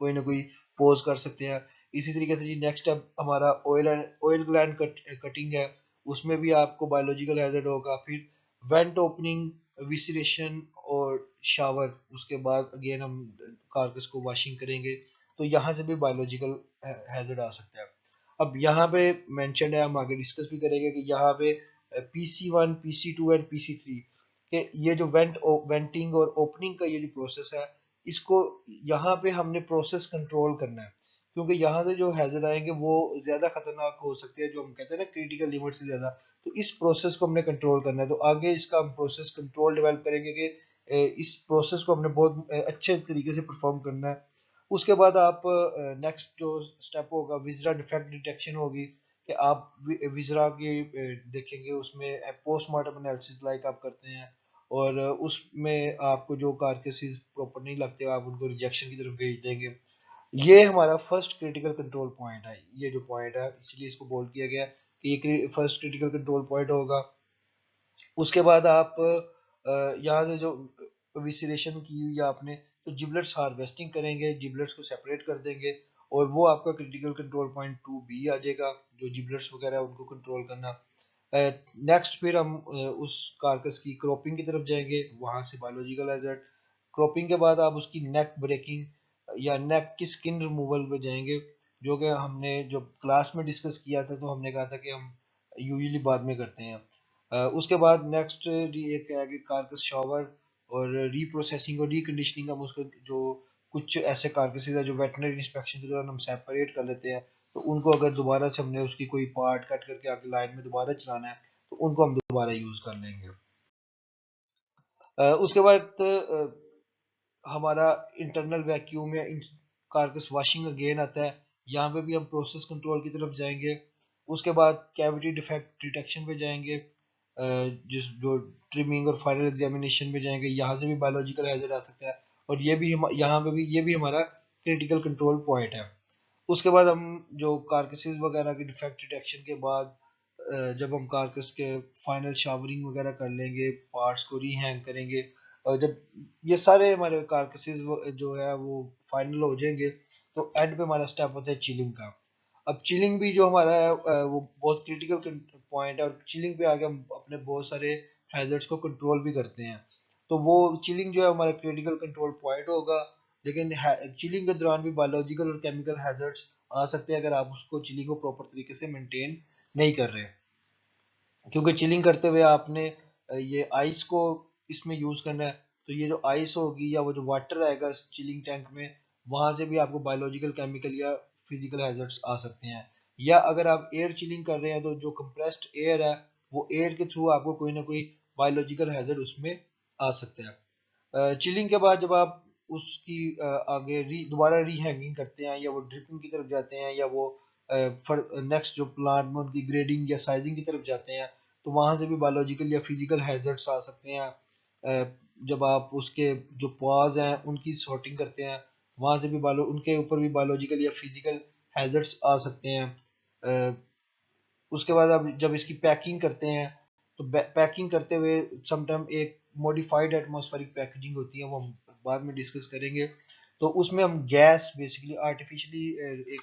कोई ना कोई पोज कर सकते हैं। इसी तरीके से जी नेक्स्ट स्टेप हमारा ऑयल ग्लैंड कटिंग है, उसमें भी आपको बायोलॉजिकल हैजर्ड होगा। फिर वेंट ओपनिंग, विसरेशन और शावर, उसके बाद अगेन हम कारकस को वॉशिंग करेंगे, तो यहाँ से भी बायोलॉजिकल हैजर्ड आ सकता है। अब यहाँ पे मेंशन है, हम आगे डिस्कस भी करेंगे कि यहाँ पे PC1, PC2 एंड PC3 के ये जो वेंटिंग और ओपनिंग का ये जो प्रोसेस है, इसको यहाँ पे हमने प्रोसेस कंट्रोल करना है, क्योंकि यहाँ से जो हैजर्ड आएंगे वो ज्यादा खतरनाक हो सकते हैं, जो हम कहते हैं ना क्रिटिकल लिमिट से ज्यादा। तो इस प्रोसेस को हमने कंट्रोल करना है, तो आगे इसका हम प्रोसेस कंट्रोल डेवलप करेंगे कि इस प्रोसेस को हमने बहुत अच्छे तरीके से परफॉर्म करना है। उसके बाद आप नेक्स्ट जो स्टेप होगा विजरा डिफेक्ट डिटेक्शन होगी, कि आप विजरा की देखेंगे, उसमें पोस्टमार्टम एनालिसिस लाइक आप करते हैं, और उसमें आपको जो कारकेसेस प्रॉपर नहीं लगते आप उनको रिजेक्शन की तरफ भेज देंगे। ये हमारा फर्स्ट क्रिटिकल कंट्रोल पॉइंट है, ये जो पॉइंट है इसलिए इसको बोल किया गया कि ये फर्स्ट क्रिटिकल कंट्रोल पॉइंट होगा। उसके बाद आप यहाँ से जो विसिरेशन की या आपने, तो जिबलेट्स हार्वेस्टिंग करेंगे, जिबलेट्स को सेपरेट कर देंगे, और वो आपका क्रिटिकल कंट्रोल पॉइंट 2B आ जाएगा, जो जिबलेट्स वगैरह उनको कंट्रोल करना। नेक्स्ट फिर हम उस कारकस की क्रॉपिंग की तरफ जाएंगे, वहां से बायोलॉजिकल हैजर्ड। क्रॉपिंग के बाद आप उसकी नेक ब्रेकिंग या नेक की स्किन रिमूवल पे जाएंगे, जो कि हमने जब क्लास में डिस्कस किया था तो हमने कहा था कि हम यूजुअली बाद में करते हैं। उसके बाद नेक्स्ट एक है कि कारकस शावर और रीप्रोसेसिंग और रीकंडीशनिंग। हम उसको जो कुछ ऐसे कारकसेस है जो वेटनरी इंस्पेक्शन के दौरान हम सेपरेट कर लेते हैं, तो उनको अगर दोबारा से हमने उसकी कोई पार्ट कट करके आगे लाइन में दोबारा चलाना है तो उनको हम दोबारा यूज कर लेंगे। उसके बाद हमारा इंटरनल वैक्यूम या कारकस वॉशिंग अगेन आता है। यहाँ पे भी हम प्रोसेस कंट्रोल की तरफ जाएंगे। उसके बाद कैविटी डिफेक्ट डिटेक्शन पे जाएंगे, जिस जो ट्रिमिंग और फाइनल एग्जामिनेशन पे जाएंगे। यहाँ से भी बायोलॉजिकल हैजर्ड आ सकता है, और ये भी हम यहाँ पे भी ये भी हमारा क्रिटिकल कंट्रोल पॉइंट है। उसके बाद हम जो कारकसेस वगैरह की डिफेक्ट डिटेक्शन के बाद जब हम कारकस के फाइनल शावरिंग वगैरह कर लेंगे, पार्ट्स को रीहैंग करेंगे, और जब ये सारे हमारे कारकसेस जो है वो फाइनल हो जाएंगे, तो एंड पे हमारा स्टेप होता है चिलिंग का। अब चिलिंग भी जो हमारा है वो बहुत क्रिटिकल पॉइंट है, और चिलिंग पे आके हम अपने बहुत सारे हैजर्ड्स को कंट्रोल भी करते हैं। तो वो चिलिंग जो है हमारा क्रिटिकल कंट्रोल पॉइंट होगा। लेकिन चिलिंग के दौरान भी बायोलॉजिकल और केमिकल हैजर्ड्स आ सकते हैं अगर आप उसको चिलिंग को प्रॉपर तरीके से मेंटेन नहीं कर रहे। क्योंकि चिलिंग करते हुए आपने ये आइस को इसमें यूज करना है, तो ये जो आइस होगी या वो जो वाटर आएगा चिलिंग टैंक में, वहां से भी आपको बायोलॉजिकल केमिकल या फिजिकल हैजर्ड्स आ सकते हैं। या अगर आप एयर चिलिंग कर रहे हैं तो जो कंप्रेस्ड एयर है, वो एयर के थ्रू आपको कोई ना कोई बायोलॉजिकल हैजर्ड उसमें आ सकता है। चिलिंग के बाद जब आप उसकी आगे दोबारा रीहैंगिंग करते हैं, या वो ड्रिपिंग की तरफ जाते हैं, या वो नेक्स्ट जो प्लांट में उनकी ग्रेडिंग या साइजिंग की तरफ जाते हैं, तो वहां से भी बायोलॉजिकल या फिजिकल हैजर्ड्स आ सकते हैं। जब आप उसके जो पॉज हैं उनकी सॉर्टिंग करते हैं, वहां से भी बायो उनके ऊपर भी बायोलॉजिकल या फिजिकल हैजर्ड्स आ सकते हैं। अ, उसके बाद आप जब इसकी पैकिंग करते हैं, तो पैकिंग करते हुए समटाइम एक मॉडिफाइड एटमॉस्फेरिक पैकेजिंग होती है, वो हम बाद में डिस्कस करेंगे। तो उसमें हम गैस बेसिकली आर्टिफिशियली एक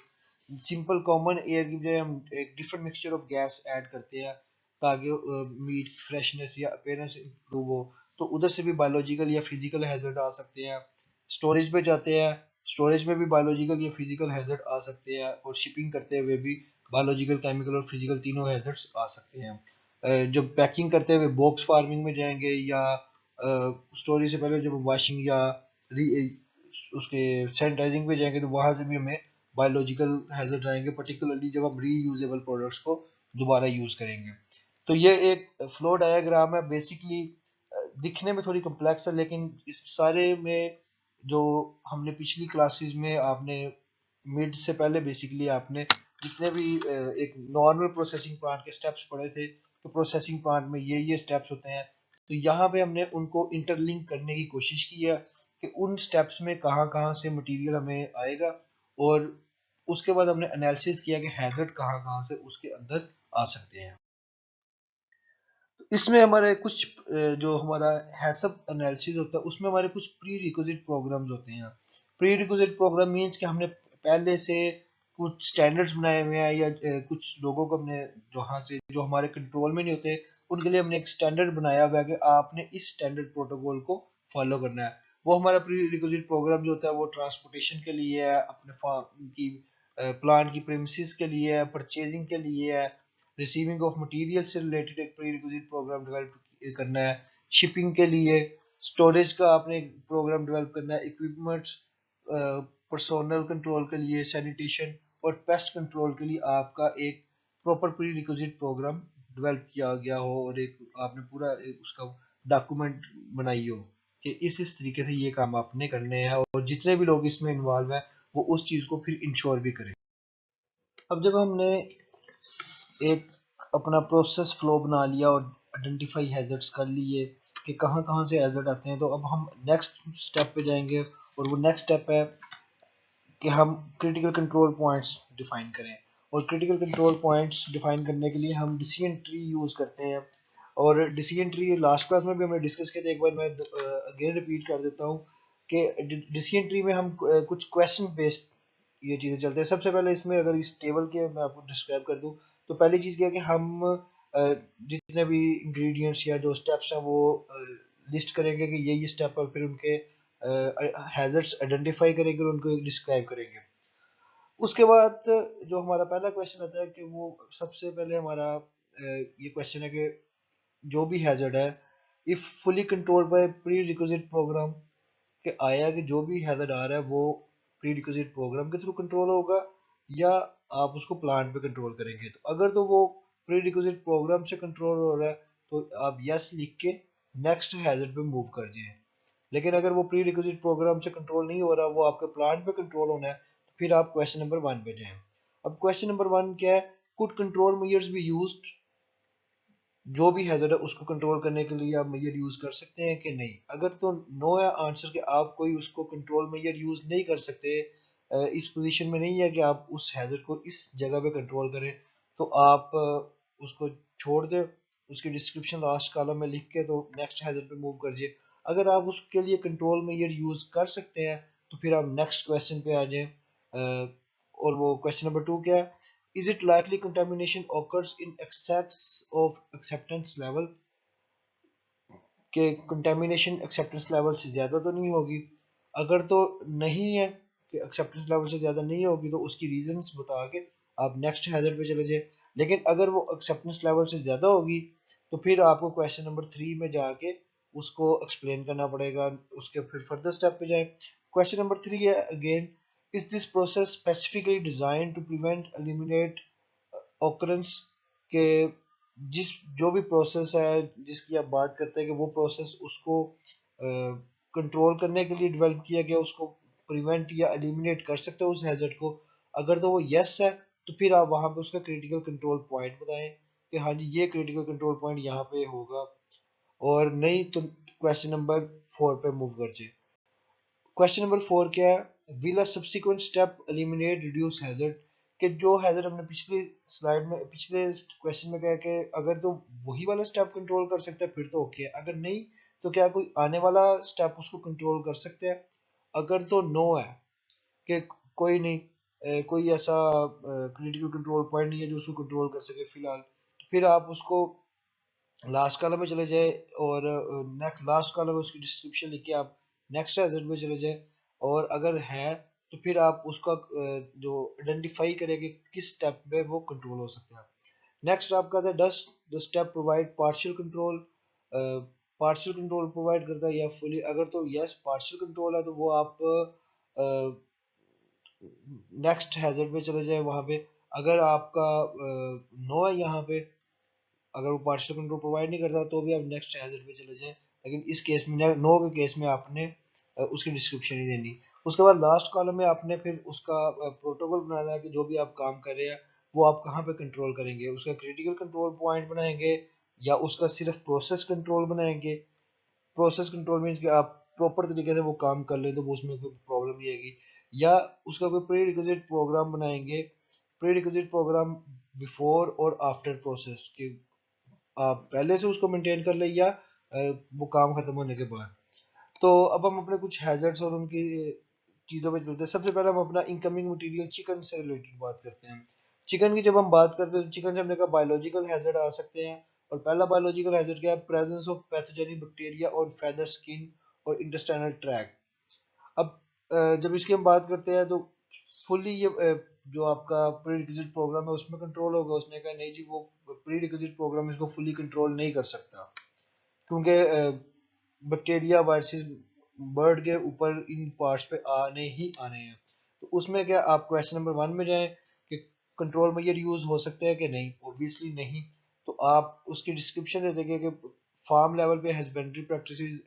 सिंपल कॉमन एयर की बजाय हम एक different mixture of gas add करते हैं, ताकि मीट फ्रेशनेस या अपीयरेंस इम्प्रूव हो। तो उधर से भी बायोलॉजिकल या फिजिकल हैजर्ड आ सकते हैं। स्टोरेज पे जाते हैं, स्टोरेज में भी बायोलॉजिकल या फिजिकल हैजर्ड आ सकते हैं, और शिपिंग करते हुए भी बायोलॉजिकल केमिकल और फिजिकल तीनों हैजर्ड्स आ सकते हैं। जब पैकिंग करते हुए बॉक्स फार्मिंग में जाएंगे, या स्टोरेज से पहले जब वॉशिंग या उसके सैनिटाइजिंग पे जाएंगे, तो वहां से भी हमें बायोलॉजिकल हैजर्ड आएंगे, पर्टिकुलरली जब हम रीयूजेबल प्रोडक्ट्स को दोबारा यूज करेंगे। तो ये एक फ्लो डायग्राम है बेसिकली। दिखने में थोड़ी कम्प्लेक्स है, लेकिन इस सारे में जो हमने पिछली क्लासेस में आपने मिड से पहले बेसिकली आपने जितने भी एक नॉर्मल प्रोसेसिंग प्लांट के स्टेप्स पढ़े थे, तो प्रोसेसिंग प्लांट में ये स्टेप्स होते हैं। तो यहाँ पे हमने उनको इंटरलिंक करने की कोशिश की है कि उन स्टेप्स में कहाँ कहाँ से मटेरियल हमें आएगा, और उसके बाद हमने एनालिसिस किया कि हैजर्ड कहाँ कहाँ से उसके अंदर आ सकते हैं। तो इसमें हमारे कुछ जो हमारा हैसअप एनालिसिस होता है, उसमें हमारे कुछ प्री रिक्विजिट प्रोग्राम्स होते हैं। प्री रिक्विजिट प्रोग्राम मीन्स कि हमने पहले से कुछ स्टैंडर्ड्स बनाए हुए हैं, या कुछ लोगों को हमने जहाँ से जो हमारे कंट्रोल में नहीं होते, उनके लिए हमने एक स्टैंडर्ड बनाया हुआ है कि आपने इस स्टैंडर्ड प्रोटोकॉल को फॉलो करना है। वो हमारा प्री रिक्विजिट प्रोग्राम जो होता है वो ट्रांसपोर्टेशन के लिए है, अपने फार्म की प्लांट की प्रेमिसेस के लिए है, परचेजिंग के लिए है, रिसीविंग ऑफ मटेरियल से रिलेटेड एक प्री रिक्विजिट प्रोग्राम डेवलप करना है, शिपिंग के लिए, स्टोरेज का आपने प्रोग्राम डेवलप करना है, इक्विपमेंट्स, पर्सोनल कंट्रोल के लिए, सैनिटेशन और पेस्ट कंट्रोल के लिए आपका एक proper pre requisite program develop किया गया हो, और एक आपने पूरा एक उसका डॉक्यूमेंट बनाई हो कि इस तरीके से ये काम आपने करने हैं, और जितने भी लोग इसमें इन्वॉल्व हैं वो उस चीज़ को फिर इंश्योर भी करें। अब जब हमने एक अपना प्रोसेस फ्लो बना लिया और आइडेंटिफाई हैजर्ड्स कर लिए कि कहाँ कहाँ से हैजर्ड आते हैं, तो अब हम नेक्स्ट स्टेप पे जाएंगे, और वो नेक्स्ट स्टेप है कि हम क्रिटिकल कंट्रोल पॉइंट्स डिफाइन करें। और क्रिटिकल कंट्रोल पॉइंट्स डिफाइन करने के लिए हम डिसीजन ट्री यूज करते हैं। और डिसीजन ट्री लास्ट क्लास में भी हमने डिस्कस किया था, एक बार मैं अगेन रिपीट कर देता हूँ कि डिसीजन ट्री में हम कुछ क्वेश्चन बेस्ड ये चीज़ें चलते हैं। सबसे पहले इसमें अगर इस टेबल के मैं आपको डिस्क्राइब कर दूं, तो पहली चीज़ क्या है कि हम जितने भी इंग्रेडिएंट्स या जो स्टेप्स हैं वो लिस्ट करेंगे कि ये स्टेप, और फिर उनके हैजर्ड्स आइडेंटिफाई करेंगे और उनको डिस्क्राइब करेंगे। उसके बाद जो हमारा पहला क्वेश्चन आता है कि वो सबसे पहले हमारा ये क्वेश्चन है कि जो भी हैजर्ड है if fully controlled by pre requisite programme, के आया कि जो भी हैजर्ड आ रहा है वो प्री रिक्विजिट प्रोग्राम के थ्रू कंट्रोल होगा या आप उसको प्लांट पे कंट्रोल करेंगे। तो अगर तो वो प्री रिक्विजिट प्रोग्राम से कंट्रोल हो रहा है तो आप यस लिख के नेक्स्ट हैजर्ड पे मूव कर जाए। लेकिन अगर वो प्री रिक्विजिट प्रोग्राम से कंट्रोल नहीं हो रहा, वो आपके प्लांट पे कंट्रोल होना है, तो फिर आप क्वेश्चन नंबर 1 पे जाएं। अब क्वेश्चन नंबर 1 क्या है, could control measures be used, जो भी हैजर्ड है उसको कंट्रोल करने के लिए आप मेजर यूज कर सकते हैं कि नहीं। अगर तो नो है आंसर कि आप कोई उसको कंट्रोल मेजर यूज नहीं कर सकते, इस पोजीशन में नहीं है कि आप उस हैजर्ड को इस जगह पे कंट्रोल करें, तो आप उसको छोड़ दें, उसकी डिस्क्रिप्शन लास्ट कॉलम में लिख के तो नेक्स्ट हैजर्ड पे मूव कर जाइए। अगर आप उसके लिए कंट्रोल मेजर यूज कर सकते हैं तो फिर आप नेक्स्ट क्वेश्चन पे आ जाएं। और वो क्वेश्चन नंबर 2 क्या है, is it likely contamination occurs in excess of acceptance level, कि कंटेमिनेशन एक्सेप्टेंस लेवल से ज़्यादा तो नहीं होगी। अगर तो नहीं है कि एक्सेप्टेंस लेवल से ज़्यादा नहीं होगी तो उसकी रीजंस बता के आप नेक्स्ट हैजर्ड पे चले जाए। लेकिन अगर वो एक्सेप्टेंस लेवल से ज़्यादा होगी तो फिर आपको क्वेश्चन नंबर 3 में जाके उसको एक्सप्लेन करना पड़ेगा, उसके फिर फर्दर स्टेप पे जाए। क्वेश्चन नंबर 3 है again, is this process specifically design to prevent eliminate occurrence, के जिस जो भी प्रोसेस है जिसकी आप बात करते हैं कि वो प्रोसेस उसको कंट्रोल करने के लिए डेवलप किया गया, उसको प्रिवेंट या एलिमिनेट कर सकते हो उस हैजर्ड को। अगर तो वो यस है तो फिर आप वहां पे उसका क्रिटिकल कंट्रोल पॉइंट बताएं कि हाँ जी ये क्रिटिकल कंट्रोल पॉइंट यहाँ पे होगा, और नहीं तो क्वेश्चन नंबर 4 पे मूव कर जाए। क्वेश्चन नंबर 4 क्या है, will a subsequent step eliminate reduce hazard, कि जो हैजर्ड हमने पिछली स्लाइड में पिछले क्वेश्चन में कहा कि अगर तो वही वाला स्टेप कंट्रोल कर सकता है फिर तो ओके है, अगर नहीं तो क्या कोई आने वाला स्टेप उसको कंट्रोल कर सकते हैं। अगर तो नो है कि कोई नहीं, कोई ऐसा क्रिटिकल कंट्रोल पॉइंट नहीं है जो उसको कंट्रोल कर सके फिलहाल, तो फिर आप उसको लास्ट कॉलम में चले जाए और नेक्स्ट लास्ट कॉलम में उसकी डिस्क्रिप्शन लिख के आप नेक्स्ट हैजर्ड में चले जाए। और अगर है तो फिर आप उसका जो आइडेंटिफाई करें कि किस स्टेप पे वो कंट्रोल हो सकता है। नेक्स्ट आपका था, does the step provide partial control, partial control provide करता है या फुली। अगर तो यस पार्शियल कंट्रोल है तो वो आप नेक्स्ट हैजर्ड पे चले जाए वहां पे। अगर आपका नो है यहाँ पे, अगर वो पार्शियल कंट्रोल प्रोवाइड नहीं करता तो भी आप नेक्स्ट हैजर्ड पे चले जाएं। लेकिन इस केस में नो के केस में आपने उसकी डिस्क्रिप्शन ही देनी। उसके बाद लास्ट कॉलम में आपने फिर उसका प्रोटोकॉल बनाना है कि जो भी आप काम कर रहे हैं वो आप कहाँ पे कंट्रोल करेंगे, उसका क्रिटिकल कंट्रोल पॉइंट बनाएंगे या उसका सिर्फ प्रोसेस कंट्रोल बनाएंगे। प्रोसेस कंट्रोल मीन्स कि आप प्रॉपर तरीके से वो काम कर लें तो वो उसमें कोई प्रॉब्लम नहीं आएगी, या उसका कोई प्री रिक्विजिट प्रोग्राम बनाएंगे, प्री रिक्विजिट प्रोग्राम बिफोर और आफ्टर प्रोसेस की आप पहले से उसको मेंटेन कर ले या वो काम खत्म होने के बाद। तो अब हम अपने कुछ हैजर्ड्स और उनकी चीज़ों पे चलते हैं। सबसे पहले हम अपना इनकमिंग मटेरियल चिकन से रिलेटेड बात करते हैं। चिकन की जब हम बात करते हैं तो चिकन से हमने कहा बायोलॉजिकल हैजर्ड आ सकते हैं। और पहला बायोलॉजिकल हैजर्ड क्या है, presence of pathogenic bacteria on feather skin और इंटेस्टाइनल ट्रैक्ट। अब जब इसकी हम बात करते हैं तो फुल्ली ये जो आपका प्री रिक्विजिट प्रोग्राम है उसमें कंट्रोल होगा। उसने कहा नहीं जी वो प्री रिक्विजिट प्रोग्राम इसको फुल्ली कंट्रोल नहीं कर सकता, क्योंकि बैक्टीरिया वायरसेस बर्ड के ऊपर इन पार्ट्स पे आने ही आने हैं। तो उसमें क्या आप क्वेश्चन नंबर 1 में जाएं कि कंट्रोल मेजर यूज हो सकते हैं कि नहीं, ऑब्वियसली नहीं। तो आप उसकी डिस्क्रिप्शन दे देंगे कि फार्म लेवल पे हस्बेंड्री प्रैक्टिसेस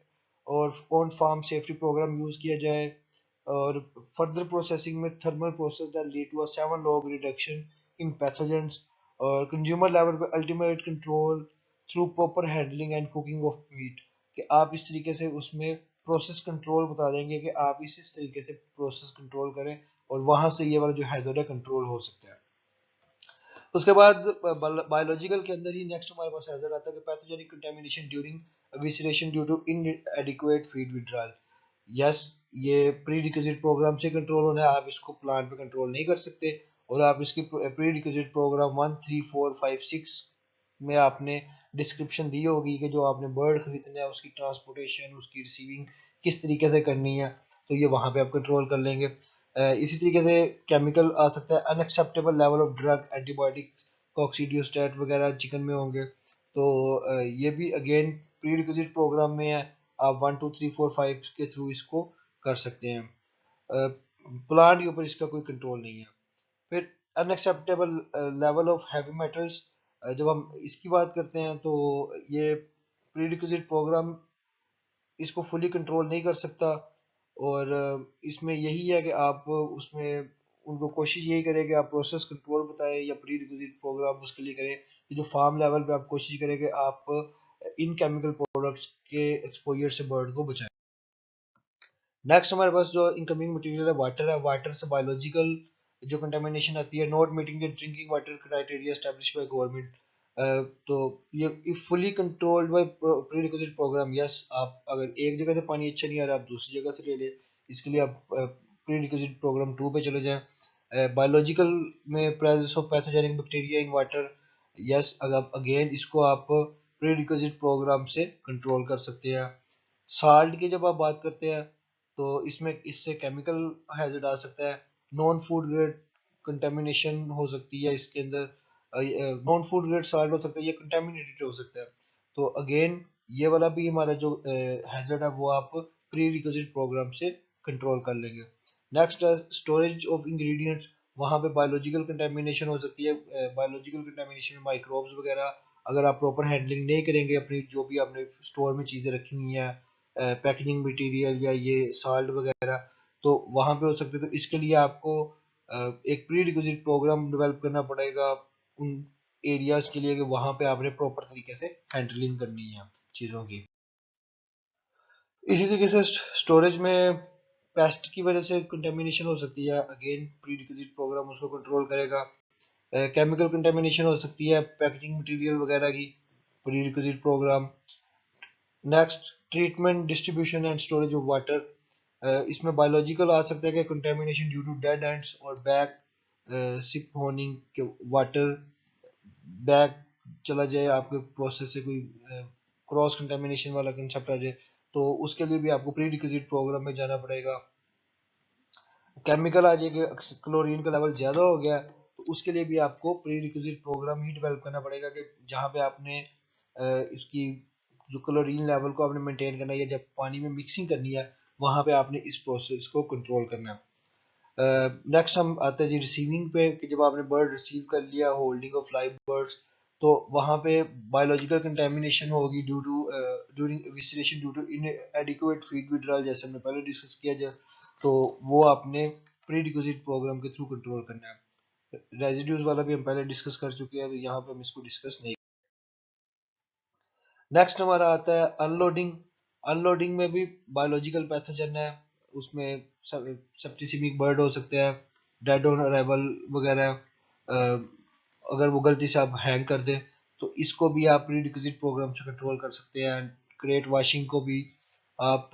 और on farm safety program use किया जाए, और फर्दर प्रोसेसिंग में thermal process that lead to a 7 log reduction in pathogens, और कंज्यूमर लेवल पे ultimate control through proper handling and cooking of meat, कि आप इस तरीके से उसमें प्रोसेस कंट्रोल बता देंगे कि आप इस तरीके से प्रोसेस कंट्रोल करें और वहां से ये वाला जो हैजर्ड है कंट्रोल हो सकता है। उसके बाद बायोलॉजिकल के अंदर ही नेक्स्ट हमारे पास हैजर्ड आता है कि pathogenic contamination during evisceration due to inadequate feed withdrawal. Yes ये प्री रिक्विजिट प्रोग्राम से कंट्रोल होना है, आप इसको प्लांट पे कंट्रोल नहीं कर सकते। और आप इसकी प्री रिक्विजिट प्रोग्राम 1 3 4 5 6 में आपने डिस्क्रिप्शन दी होगी कि जो आपने बर्ड खरीदना है उसकी ट्रांसपोर्टेशन उसकी रिसीविंग किस तरीके से करनी है, तो ये वहां पे आप कंट्रोल कर लेंगे। इसी तरीके से केमिकल आ सकता है, unacceptable level of drug antibiotics coccidiostat वगैरह चिकन में होंगे। तो ये भी अगेन प्री रिक्विजिट प्रोग्राम में है, आप 1 2 3 4 5 के थ्रू इसको कर सकते हैं। प्लांट के ऊपर इसका कोई कंट्रोल नहीं है। फिर unacceptable level of heavy metals, जब हम इसकी बात करते हैं तो ये प्री रिक्विजिट प्रोग्राम इसको फुली कंट्रोल नहीं कर सकता, और इसमें यही है कि आप उसमें उनको कोशिश यही करें कि आप प्रोसेस कंट्रोल बताएं या प्री रिक्विजिट प्रोग्राम उसके लिए करें कि जो फार्म लेवल पे आप कोशिश करें कि आप इन केमिकल प्रोडक्ट्स के एक्सपोजर से बर्ड को बचाएं। नेक्स्ट हमारे पास जो इनकमिंग मटेरियल है वाटर है। वाटर से बायोलॉजिकल जो कंटेमिनेशन आती है, not meeting the drinking water criteria establish by government. तो ये fully controlled by pre requisite program. Yes, आप अगर एक जगह से पानी अच्छा नहीं आ रहा, आप दूसरी जगह से ले ले, इसके लिए आप प्री रिक्विजिट प्रोग्राम 2 पे चले जाएं। बायोलॉजिकल में presence of pathogenic bacteria in water. Yes, अगर अगेन इसको आप प्री रिक्विजिट प्रोग्राम से कंट्रोल कर सकते हैं। साल्ट की जब आप बात करते हैं तो इसमें इससे केमिकल हैजर्ड आ सकता है, नॉन फूड ग्रेड कंटेमिनेशन हो सकती है इसके अंदर, नॉन फूड ग्रेड साल्ट हो सकता है, ये कंटेमिनेटेड हो सकता है। तो अगेन ये वाला भी हमारा जो हैजर्ड है वो आप प्री रिक्विजिट प्रोग्राम से कंट्रोल कर लेंगे। नेक्स्ट है स्टोरेज ऑफ इंग्रेडिएंट्स। वहाँ पे बायोलॉजिकल कंटेमिनेशन हो सकती है, बायोलॉजिकल कंटेमिनेशन में माइक्रोब्स वगैरह, अगर आप प्रॉपर हैंडलिंग नहीं करेंगे अपनी जो भी आपने स्टोर में चीज़ें रखी हुई हैं, पैकेजिंग मटेरियल या ये साल्ट वगैरह, तो वहाँ पे हो सकते हैं। तो इसके लिए आपको एक प्री रिक्विजिट प्रोग्राम डेवलप करना पड़ेगा उन एरियाज के लिए कि वहाँ पे आपने प्रॉपर तरीके से हैंडलिंग करनी है चीज़ों की। इसी तरीके से स्टोरेज में पेस्ट की वजह से कंटेमिनेशन हो सकती है, अगेन प्री रिक्विजिट प्रोग्राम उसको कंट्रोल करेगा। केमिकल कंटेमिनेशन हो सकती है पैकेजिंग मटेरियल वगैरह की, pre requisite program. Next, treatment distribution and storage of water. इसमें बायोलॉजिकल आ सकता है कि contamination due to dead ends और बैक सिप होनिंग के वाटर बैक चला जाए आपके प्रोसेस से, कोई क्रॉस कंटेमिनेशन वाला कंसेप्ट आ जाए, तो उसके लिए भी आपको प्री रिक्विजिट प्रोग्राम में जाना पड़ेगा। केमिकल आ जाएगा, क्लोरीन का लेवल ज़्यादा हो गया, तो उसके लिए भी आपको प्री रिक्विजिट प्रोग्राम ही डेवलप करना पड़ेगा कि जहाँ पे आपने इसकी जो क्लोरीन लेवल को आपने मेंटेन करना है या जब पानी में मिक्सिंग करनी है वहाँ पे आपने इस प्रोसेस को कंट्रोल करना है। नेक्स्ट हम आते हैं जी रिसीविंग पे, कि जब आपने बर्ड रिसीव कर लिया, होल्डिंग ऑफ लाइव बर्ड्स, तो वहाँ पे बायोलॉजिकल कंटेमिनेशन होगी due to during evisceration due to inadequate feed withdrawal, जैसे हमने पहले डिस्कस किया जाए, तो वो आपने प्री रिक्विजिट प्रोग्राम के थ्रू कंट्रोल करना है। रेजिड्यूज वाला भी हम पहले डिस्कस कर चुके हैं, तो यहाँ पे हम इसको डिस्कस नहीं। नेक्स्ट हमारा आता है अनलोडिंग। अनलोडिंग में भी बायोलॉजिकल पैथोजन है, उसमें सेप्टिसिमिक बर्ड हो सकते हैं, डेड ऑन अराइवल वगैरह। अगर वो गलती से आप हैंग कर दें तो इसको भी आप प्री रिक्विजिट प्रोग्राम से कंट्रोल कर सकते हैं। क्रेट वाशिंग को भी आप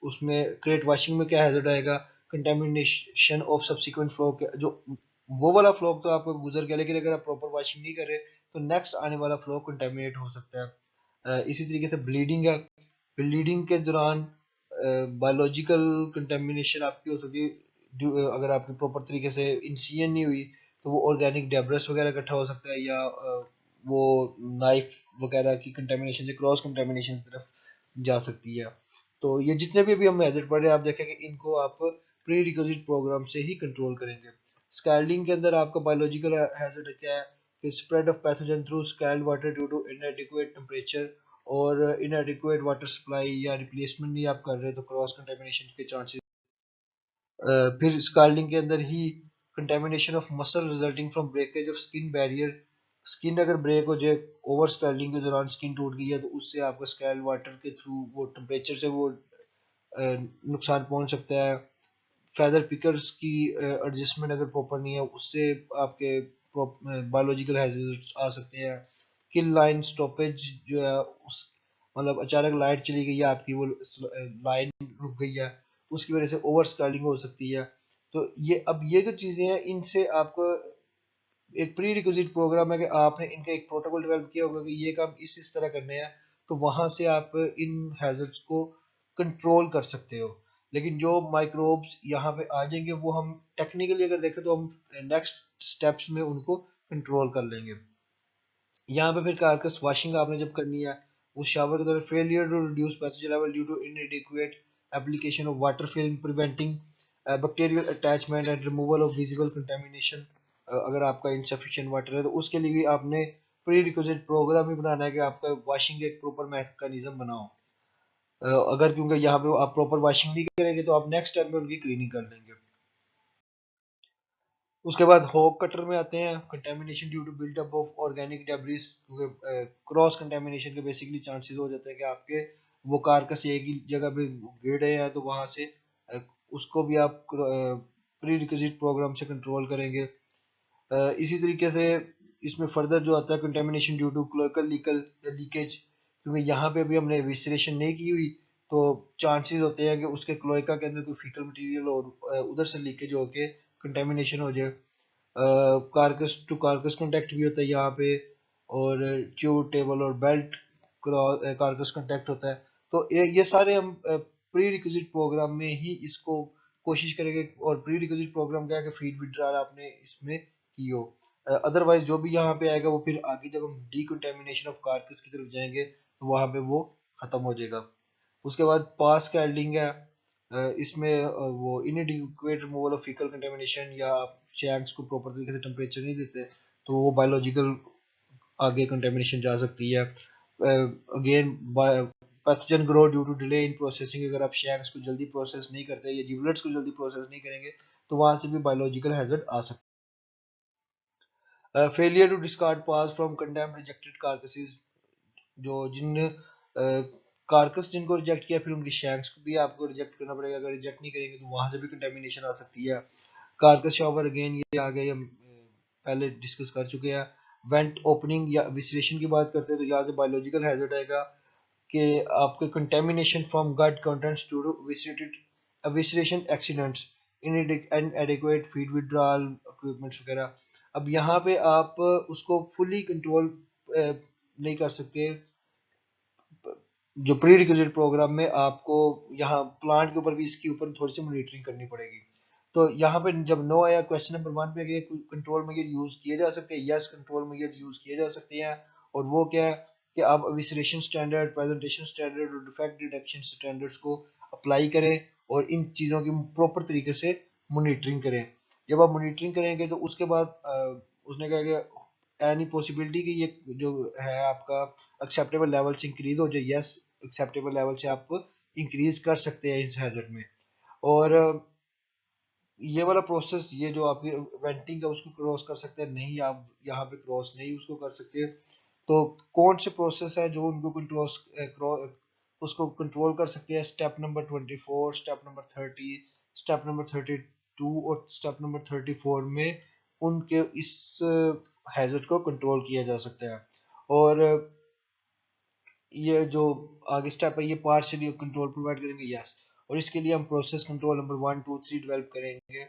उसमें, क्रेट वाशिंग में क्या हैजर्ड आएगा, कंटेमिनेशन ऑफ सब्सिक्वेंट फ्लो, जो वो वाला फ्लो तो आपको गुजर गया, लेकिन अगर आप प्रॉपर वाशिंग नहीं कर रहे तो नेक्स्ट आने वाला फ्लो कंटेमिनेट हो सकता है। इसी तरीके से ब्लीडिंग है, ब्लीडिंग के दौरान बायोलॉजिकल कंटेमिनेशन आपकी हो सकती है, अगर आपकी प्रॉपर तरीके से इंसिजन नहीं हुई तो वो ऑर्गेनिक डेब्रस वगैरह इकट्ठा हो सकता है, या वो नाइफ वगैरह की कंटेमिनेशन से क्रॉस कंटेमिनेशन की तरफ जा सकती है। तो ये जितने भी अभी हम मेजर पढ़ रहे हैं आप देखेंगे इनको आप प्री रिक्विजिट प्रोग्राम से ही कंट्रोल करेंगे। स्कैल्डिंग के अंदर आपका बायोलॉजिकल हैजर्ड क्या है कि spread of pathogen through scald water due to inadequate temperature और इनएडिक्वेट वाटर सप्लाई, या रिप्लेसमेंट नहीं आप कर रहे तो क्रॉस कंटेमिनेशन के चांसेस। फिर स्कैल्डिंग के अंदर ही contamination of muscle resulting from breakage of skin barrier. Skin अगर ब्रेक हो जाए, ओवर स्कैल्डिंग के दौरान स्किन टूट गई है, तो उससे आपका स्कैल्ड वाटर के थ्रू वो टेम्परेचर से वो नुकसान पहुंच सकता है। फेदर पिकर्स की एडजस्टमेंट अगर प्रॉपर नहीं है, उससे आपके बायोलॉजिकल हैजर्ड्स आ सकते हैं। किल लाइन स्टॉपेज जो है, उस मतलब अचानक लाइट चली गई है आपकी, वो लाइन रुक गई है, उसकी वजह से ओवर स्कैल्डिंग हो सकती है। तो ये अब ये जो चीज़ें हैं इनसे आपको एक प्री रिक्विजिट प्रोग्राम है कि आपने इनका एक प्रोटोकॉल डेवलप किया होगा कि ये काम इस तरह करने हैं, तो वहां से आप इन हैजर्ड्स को कंट्रोल कर सकते हो। लेकिन जो माइक्रोब्स यहाँ पे आ जाएंगे वो हम टेक्निकली अगर देखें तो हम नेक्स्ट स्टेप्स में उनको कंट्रोल कर लेंगे। यहाँ पे फिर कारकस वॉशिंग आपने जब करनी है उस शावर के दौरान failure to reduce pathogen level due to inadequate application of water film preventing bacterial attachment and removal of visible contamination. अगर आपका इंसफिशिएंट वाटर है तो उसके लिए भी आपने प्री रिक्विजिट प्रोग्राम ही बनाना है कि आपका वॉशिंग एक प्रॉपर मैकेनिज्म बनाओ। अगर क्योंकि यहाँ पे आप प्रॉपर वॉशिंग नहीं करेंगे तो आप नेक्स्ट स्टेप में उनकी क्लीनिंग कर लेंगे। उसके बाद हॉग कटर में आते हैं, contamination due to buildup of organic debris, क्योंकि क्रॉस कंटेमिनेशन के बेसिकली चांसेस हो जाते हैं कि आपके वो कारकस एक ही जगह पे गिर रहे हैं तो वहां से उसको भी आप प्री रिक्विजिट प्रोग्राम से कंट्रोल करेंगे। इसी तरीके से इसमें फर्दर जो आता है contamination due to cloacal leakage, क्योंकि यहाँ पे अभी हमने विसरेशन नहीं की हुई तो चांसेस होते हैं कि उसके क्लोएका के अंदर कोई फीकल मटेरियल और उधर से लीकेज होके कंटेमिनेशन हो जाए। कारकस टू कारकस कांटेक्ट भी होता है यहाँ पे, और ट्यूब टेबल और बेल्ट कारकस कांटेक्ट होता है। तो ये सारे हम प्री रिक्विजिट प्रोग्राम में ही इसको कोशिश करेंगे, और प्री रिक्विजिट प्रोग्राम क्या है कि फीड विड्रॉल आपने इसमें की हो। अदरवाइज जो भी यहाँ पे आएगा वो फिर आगे जब हम डीकंटेमिनेशन ऑफ कारकस की तरफ जाएंगे तो वहां पे वो खत्म हो जाएगा। उसके बाद पास कैल्डिंग है। इसमें वो इनएडिक्वेट रिमूवल ऑफ फीकल कंटेमिनेशन, या आप शैंक्स को प्रॉपर तरीके से टेम्परेचर नहीं देते तो वो बायोलॉजिकल आगे कंटेमिनेशन जा सकती है। Again pathogen grow due to delay in processing, अगर आप शैंक्स को जल्दी प्रोसेस नहीं करते या जिबलेट्स को जल्दी प्रोसेस नहीं करेंगे तो वहां से भी बायोलॉजिकल हैजर्ड आ सकता है। Failure to discard parts from condemned rejected carcasses, जो जिन कारकस जिनको रिजेक्ट किया फिर उनकी शैंक्स को भी आपको रिजेक्ट करना पड़ेगा। अगर रिजेक्ट नहीं करेंगे तो वहां से भी कंटेमिनेशन आ सकती है। कारकस शॉवर अगेन ये आ गए, हम पहले डिस्कस कर चुके हैं। वेंट ओपनिंग या विसरेशन की बात करते हैं तो यहाँ से बायोलॉजिकल हैजर्ड आएगा कि आपके contamination from gut contents to eviscerated evisceration accidents, inadequate feed withdrawal equipments वगैरह। अब यहाँ पे आप उसको फुली कंट्रोल नहीं कर सकते। जो प्री रिक्विजिट प्रोग्राम में आपको यहाँ प्लांट के ऊपर भी इसके ऊपर थोड़ी सी मॉनिटरिंग करनी पड़ेगी। तो यहाँ पे जब नो आया क्वेश्चन नंबर 1 पे कि कंट्रोल मेजर यूज किए जा सकते हैं, यस कंट्रोल मेजर यूज किए जा सकते हैं। और वो क्या है कि आप विसरेशन स्टैंडर्ड, प्रेजेंटेशन स्टैंडर्ड और डिफेक्ट डिटेक्शन स्टैंडर्ड्स को अप्लाई करें और इन चीज़ों की प्रॉपर तरीके से मॉनिटरिंग करें। जब आप मॉनिटरिंग करेंगे तो उसके बाद उसने कहा कि एनी पॉसिबिलिटी कि ये जो है आपका एक्सेप्टेबल लेवल से इंक्रीज हो जाए, यस एक्सेप्टेबल लेवल से आप इंक्रीज कर सकते हैं इस हैजर्ड में। और ये वाला प्रोसेस, ये जो आपकी वेंटिंग है उसको क्रॉस कर सकते हैं, नहीं आप यहाँ पे क्रॉस नहीं उसको कर सकते। तो कौन से प्रोसेस है जो उनको कंट्रोल उसको कंट्रोल कर सकते हैं? Step number 24, step number 30, step number 32 और स्टेप नंबर 34 में उनके इस हैजर्ड को कंट्रोल किया जा सकता है। और ये जो आगे स्टेप है ये पार्शियली कंट्रोल प्रोवाइड करेंगे, यस। और इसके लिए हम प्रोसेस कंट्रोल नंबर 1 2 3 डेवलप करेंगे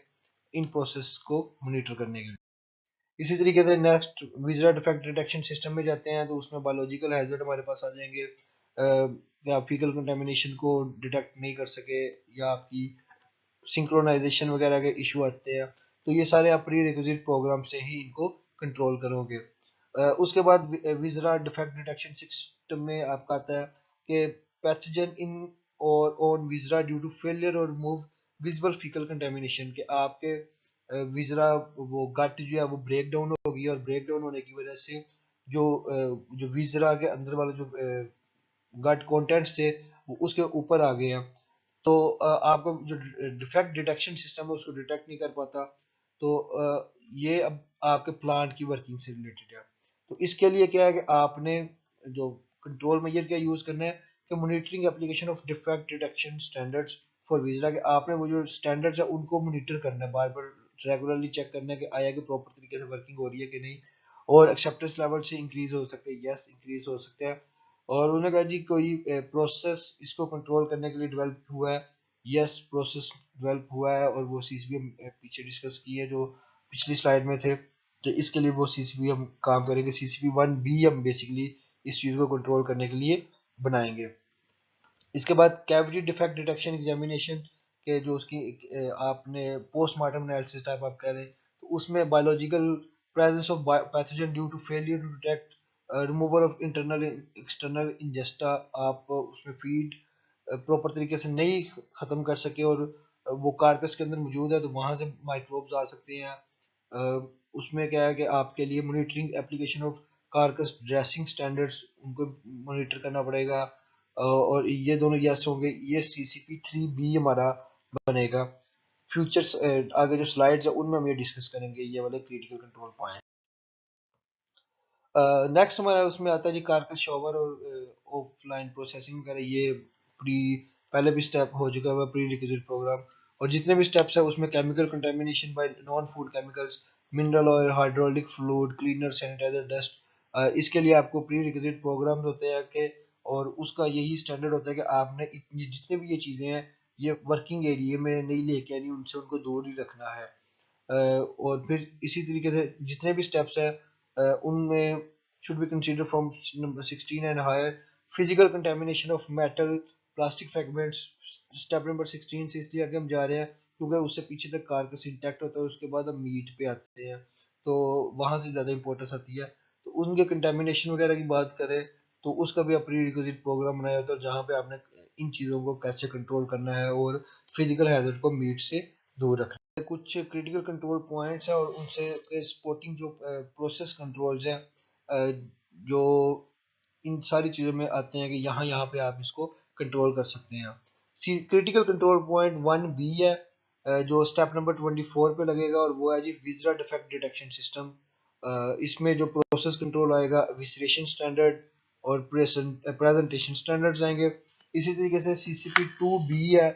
इन प्रोसेस को मॉनिटर करने के लिए। इसी तरीके से नेक्स्ट विजरा डिफेक्ट डिटेक्शन सिस्टम में जाते हैं तो उसमें बायोलॉजिकल हैजर्ड हमारे पास आ जाएंगे। या आप फीकल कंटेमिनेशन को डिटेक्ट नहीं कर सके, या आपकी सिंक्रोनाइजेशन वगैरह के इशू आते हैं, तो ये सारे आप प्री रिक्विजिट प्रोग्राम से ही इनको कंट्रोल करोगे। उसके बाद विजरा डिफेक्ट डिटेक्शन सिस्टम में आपका आता है कि पैथोजन इन और on viscera due to failure और रिमूव विजिबल फीकल कंटेमिनेशन, के आपके विजरा वो गट जो है वो ब्रेक डाउन होगी, और ब्रेक डाउन होने की वजह से जो विजरा के अंदर वाला जो गट कंटेंट्स थे वो उसके ऊपर आ गए हैं। तो आपका जो डिफेक्ट डिटेक्शन सिस्टम है उसको डिटेक्ट नहीं कर पाता। तो ये अब आपके प्लांट की वर्किंग से रिलेटेड है। तो इसके लिए क्या है कि आपने जो कंट्रोल मेजर क्या यूज करना है कि monitoring application of defect detection standards for viscera, के आपने वो जो स्टैंडर्ड्स है उनको मॉनिटर करना है, बार बार रेगुलरली चेक करना है कि आया कि प्रॉपर तरीके से वर्किंग हो रही है कि नहीं। और एक्सेप्टेंस लेवल से इंक्रीज हो सकते हैं, यस इंक्रीज हो सकते हैं। और उन्होंने कहा जी कोई प्रोसेस इसको कंट्रोल करने के लिए डेवलप हुआ है, यस प्रोसेस डेवलप हुआ है, और वो सीसीबी पीछे डिस्कस की है जो पिछली स्लाइड में थे। तो इसके लिए वो सीसीबी हम काम करेंगे, सीसीबी 1B हम बेसिकली इस चीज़ को कंट्रोल करने के लिए बनाएंगे। इसके बाद कैविटी डिफेक्ट डिटेक्शन एग्जामिनेशन के जो उसकी आपने पोस्टमार्टम एनालिसिस टाइप आप कह रहे हैं, तो उसमें biological presence of pathogen due to failure to detect removal of internal external ingesta, आप उसमें फीड प्रॉपर तरीके से नहीं ख़त्म कर सके और वो कारकस के अंदर मौजूद है तो वहाँ से माइक्रोब्स आ सकते हैं। उसमें क्या है कि आपके लिए monitoring application of carcass dressing standards उनको मॉनिटर करना पड़ेगा, और ये दोनों यस होंगे। ये CCP3B हमारा बनेगा। फ्यूचर्स आगे जो स्लाइड्स है उनमें हम ये डिस्कस करेंगे ये वाले क्रिटिकल कंट्रोल पॉइंट। नेक्स्ट हमारा उसमें आता है जी कारकस शॉवर और ऑफलाइन प्रोसेसिंग वगैरह। ये प्री पहले भी स्टेप हो चुका है प्री रिक्विजिट प्रोग्राम, और जितने भी स्टेप्स है उसमें chemical contamination by non food chemicals, mineral oil, hydraulic fluid, cleaner, sanitizer, dust, इसके लिए आपको प्री रिक्विजिट प्रोग्राम होते हैं कि, और उसका यही स्टैंडर्ड होता है कि आपने इतनी जितने भी ये चीज़ें हैं ये वर्किंग एरिया में नहीं लेके आनी, उनसे उनको दूर ही रखना है। और फिर इसी तरीके से जितने भी स्टेप्स है उनमें should be consider from number 16 and higher. Physical contamination of metal, plastic fragments, step number 16 से इसलिए आगे हम जा रहे हैं क्योंकि उससे पीछे तक कारकस इंटैक्ट होता है, उसके बाद हम मीट पे आते हैं तो वहां से ज़्यादा इंपॉर्टेंस आती है। तो उनके कंटेमिनेशन वगैरह की बात करें तो उसका भी प्री रिक्विजिट प्रोग्राम बनाया होता है जहाँ पे आपने इन चीज़ों को कैसे कंट्रोल करना है और फिजिकल हैजर्ड को मीट से दूर रखना है। कुछ क्रिटिकल कंट्रोल पॉइंट्स हैं और उनसे सपोर्टिंग जो प्रोसेस कंट्रोल्स हैं जो इन सारी चीज़ों में आते हैं कि यहाँ यहाँ पे आप इसको कंट्रोल कर सकते हैं। क्रिटिकल कंट्रोल पॉइंट 1B है जो स्टेप नंबर 24 पे लगेगा, और वो है जी विजरा डिफेक्ट डिटेक्शन सिस्टम। इसमें जो प्रोसेस कंट्रोल आएगा विसरेशन स्टैंडर्ड और प्रेजेंटेशन स्टैंडर्ड्स आएंगे। इसी तरीके से CCP2B है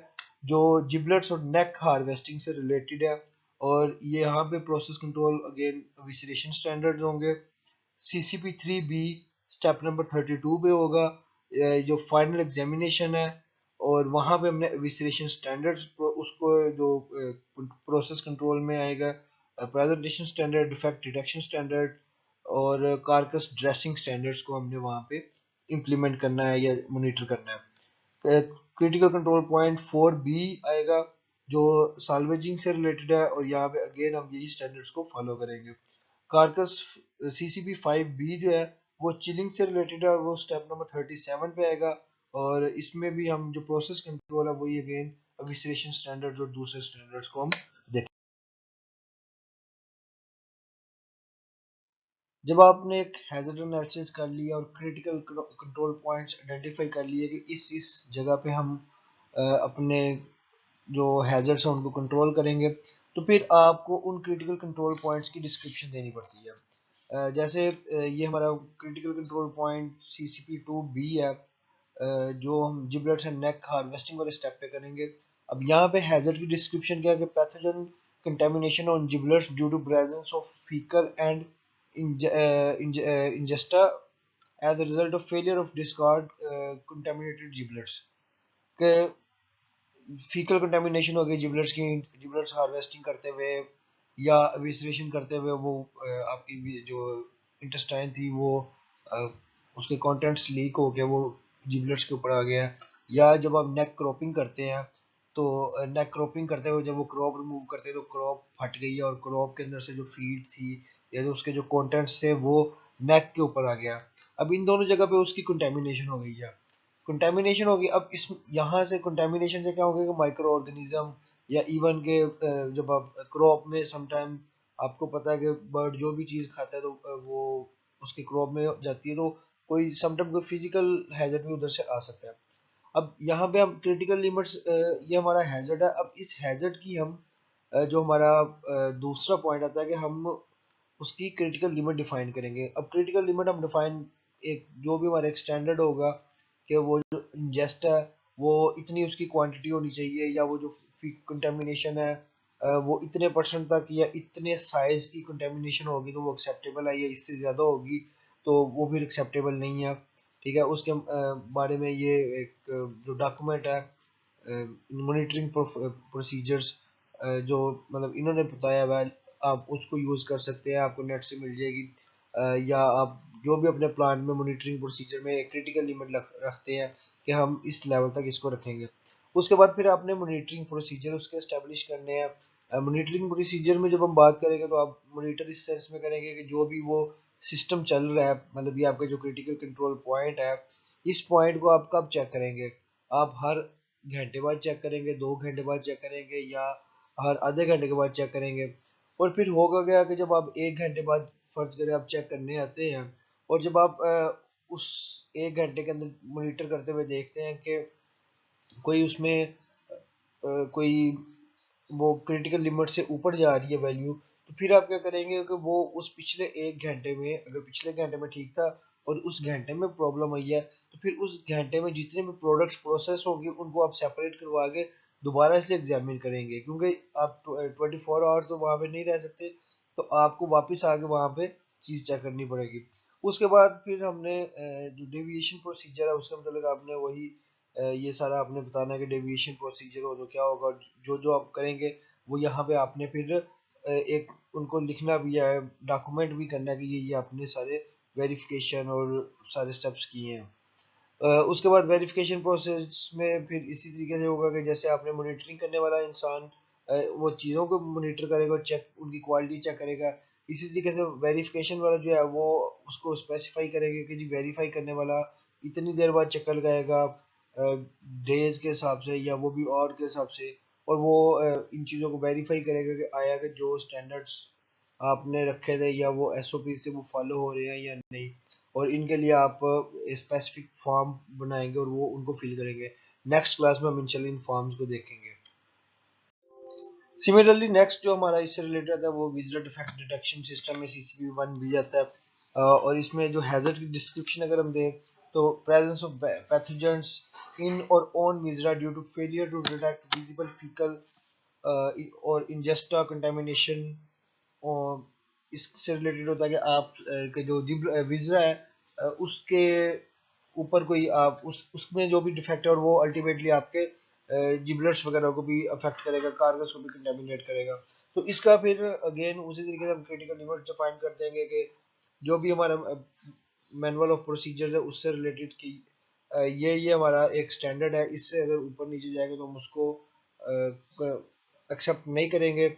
जो जिबलेट्स और नेक हार्वेस्टिंग से रिलेटेड है, और ये यहाँ पे प्रोसेस कंट्रोल अगेन विसरेशन स्टैंडर्ड्स होंगे। CCP3B स्टेप नंबर 32 पे होगा जो फाइनल एग्जामिनेशन है, और वहाँ पे हमने विसरेशन स्टैंडर्ड्स उसको जो प्रोसेस कंट्रोल में आएगा presentation standard, defect detection standard और कारकस ड्रेसिंग स्टैंडर्ड्स को हमने वहाँ पे इम्प्लीमेंट करना है या मॉनिटर करना है। क्रिटिकल कंट्रोल पॉइंट 4B आएगा जो साल्वेजिंग से रिलेटेड है, और यहाँ पे अगेन हम यही स्टैंडर्ड्स को फॉलो करेंगे। कारकस CCP5B जो है वो चिलिंग से रिलेटेड है और वो स्टेप नंबर 37 पे आएगा, और इसमें भी हम जो प्रोसेस कंट्रोल है वही अगेन विसरेशन स्टैंडर्ड्स और दूसरे स्टैंडर्ड्स को हम देखें। जब आपने एक हैजर्ड एनालिसिस कर लिया और क्रिटिकल कंट्रोल पॉइंट्स आइडेंटिफाई कर लिए कि इस जगह पे हम अपने जो हैजर्ड्स हैं उनको कंट्रोल करेंगे, तो फिर आपको उन क्रिटिकल कंट्रोल पॉइंट्स की डिस्क्रिप्शन देनी पड़ती है। जैसे ये हमारा क्रिटिकल कंट्रोल पॉइंट CCP2B है जो हम जिबलेट्स एंड नेक हार्वेस्टिंग वाले स्टेप पे करेंगे। अब यहाँ पे हैजर्ड की डिस्क्रिप्शन क्या है कि pathogen contamination on giblets due to presence of faecal and ingesta as a result of failure of discard contaminated giblets। के फीकल कंटेमिनेशन हो गई जिबलेट्स की, जिबलेट्स हार्वेस्टिंग करते हुए या विसरेशन करते हुए वो आपकी जो इंटेस्टाइन थी वो अ, उसके कंटेंट्स लीक हो गए, वो जिबलेट्स के ऊपर आ गया। या जब आप नेक क्रॉपिंग करते हैं तो नेक क्रॉपिंग करते हुए जब वो क्रॉप रिमूव करते हैं तो क्रॉप फट गई है और क्रॉप के अंदर से जो फीड थी या जो उसके जो कंटेंट्स थे वो नेक के ऊपर आ गया। अब इन दोनों जगह पे उसकी कंटेमिनेशन हो गई है, कंटेमिनेशन होगी। अब इस यहाँ से कंटेमिनेशन से क्या होगा कि माइक्रो ऑर्गेनिज्म या इवन के जब आप क्रॉप में समटाइम आपको पता है कि बर्ड जो भी चीज़ खाता है तो वो उसके क्रॉप में जाती है, तो कोई समटाइम कोई फिजिकल हैजर्ड भी उधर से आ सकता है। अब यहाँ पे हम क्रिटिकल लिमिट्स ये हमारा हैजर्ड है। अब इस हैजर्ड की हम जो हमारा दूसरा पॉइंट आता है कि हम उसकी क्रिटिकल लिमिट डिफाइन करेंगे। अब क्रिटिकल लिमिट हम डिफाइन एक जो भी हमारा एक स्टैंडर्ड होगा कि वो जो इंजेस्ट है वो इतनी उसकी क्वांटिटी होनी चाहिए, या वो जो कंटेमिनेशन है वो इतने परसेंट तक या इतने साइज की कंटेमिनेशन होगी तो वो एक्सेप्टेबल है, या इससे ज़्यादा होगी तो वो भी एक्सेप्टेबल नहीं है। ठीक है, उसके बारे में ये एक जो डॉक्यूमेंट है मॉनिटरिंग प्रोसीजर्स जो मतलब इन्होंने बताया हुआ है, आप उसको यूज़ कर सकते हैं, आपको नेट से मिल जाएगी। या आप जो भी अपने प्लान में मॉनिटरिंग प्रोसीजर में क्रिटिकल लिमिट रखते हैं कि हम इस लेवल तक इसको रखेंगे। उसके बाद फिर आपने मॉनिटरिंग प्रोसीजर उसके इस्टेब्लिश करने हैं। मॉनिटरिंग प्रोसीजर में जब हम बात करेंगे तो आप मॉनिटर इस सेंस में करेंगे कि जो भी वो सिस्टम चल रहा है, मतलब ये आपका जो क्रिटिकल कंट्रोल पॉइंट है, इस पॉइंट को आप कब चेक करेंगे? आप हर घंटे बाद चेक करेंगे, 2 घंटे बाद चेक करेंगे, या हर आधे घंटे के बाद चेक करेंगे? और फिर होगा क्या कि जब आप 1 घंटे बाद फर्ज करें आप चेक करने आते हैं, और जब आप उस 1 घंटे के अंदर मॉनिटर करते हुए देखते हैं कि कोई उसमें कोई वो क्रिटिकल लिमिट से ऊपर जा रही है वैल्यू, तो फिर आप क्या करेंगे कि वो उस पिछले 1 घंटे में, अगर पिछले घंटे में ठीक था और उस घंटे में प्रॉब्लम आई है, तो फिर उस घंटे में जितने भी प्रोडक्ट्स प्रोसेस होंगे उनको आप सेपरेट करवा के दोबारा से एग्जामिन करेंगे, क्योंकि आप 24 आवर्स तो वहाँ पे नहीं रह सकते, तो आपको वापस आके वहाँ पे चीज़ चेक करनी पड़ेगी। उसके बाद फिर हमने जो डेविएशन प्रोसीजर है उसका मतलब आपने वही ये सारा आपने बताना है कि डेविएशन प्रोसीजर हो तो क्या होगा, और जो जो आप करेंगे वो यहाँ पे आपने फिर एक उनको लिखना भी है, डॉक्यूमेंट भी करना है कि ये आपने सारे वेरिफिकेशन और सारे स्टेप्स किए हैं। उसके बाद वेरिफिकेशन प्रोसेस में फिर इसी तरीके से होगा कि जैसे आपने मॉनिटरिंग करने वाला इंसान वो चीज़ों को मॉनिटर करेगा, चेक उनकी क्वालिटी चेक करेगा, इसी तरीके से वेरिफिकेशन वाला जो है वो उसको स्पेसिफाई करेगा कि जी वेरीफाई करने वाला इतनी देर बाद चक्कर लगाएगा, डेज के हिसाब से या वो भी और के हिसाब से, और वो इन चीज़ों को वेरीफाई करेगा कि आया कि जो स्टैंडर्ड्स आपने रखे थे या वो एसओपी से वो फॉलो हो रहे हैं या नहीं, और इनके लिए आप स्पेसिफिक फॉर्म बनाएंगे और वो उनको फिल करेंगे। नेक्स्ट क्लास में हम इंशाल्लाह इन फॉर्म्स को देखेंगे। सिमिलरली नेक्स्ट जो हमारा इससे रिलेटेड है वो विजिटर डिफेक्ट डिटेक्शन सिस्टम में CCP1 भी आता है, और इसमें जो हैजर्ड की डिस्क्रिप्शन अगर हम दें तो प्रेजेंस ऑफ पैथोजेंस इन और on viscera due to failure to detect visible faecal और इंजेस्टा कंटामिनेशन, और इससे रिलेटेड होता है कि आप के जो विजरा है उसके ऊपर कोई आप उसमें जो भी डिफेक्ट है और वो अल्टीमेटली आपके जिबलर्स वगैरह को भी अफेक्ट करेगा, कार्गस को भी कंटेमिनेट करेगा। तो इसका फिर अगेन उसी तरीके से हम क्रिटिकल लिमिट डिफाइन कर देंगे कि जो भी हमारा मैनुअल ऑफ प्रोसीजर है उससे रिलेटेड की ये हमारा एक स्टैंडर्ड है, इससे अगर ऊपर नीचे जाएगा तो हम उसको एक्सेप्ट नहीं करेंगे।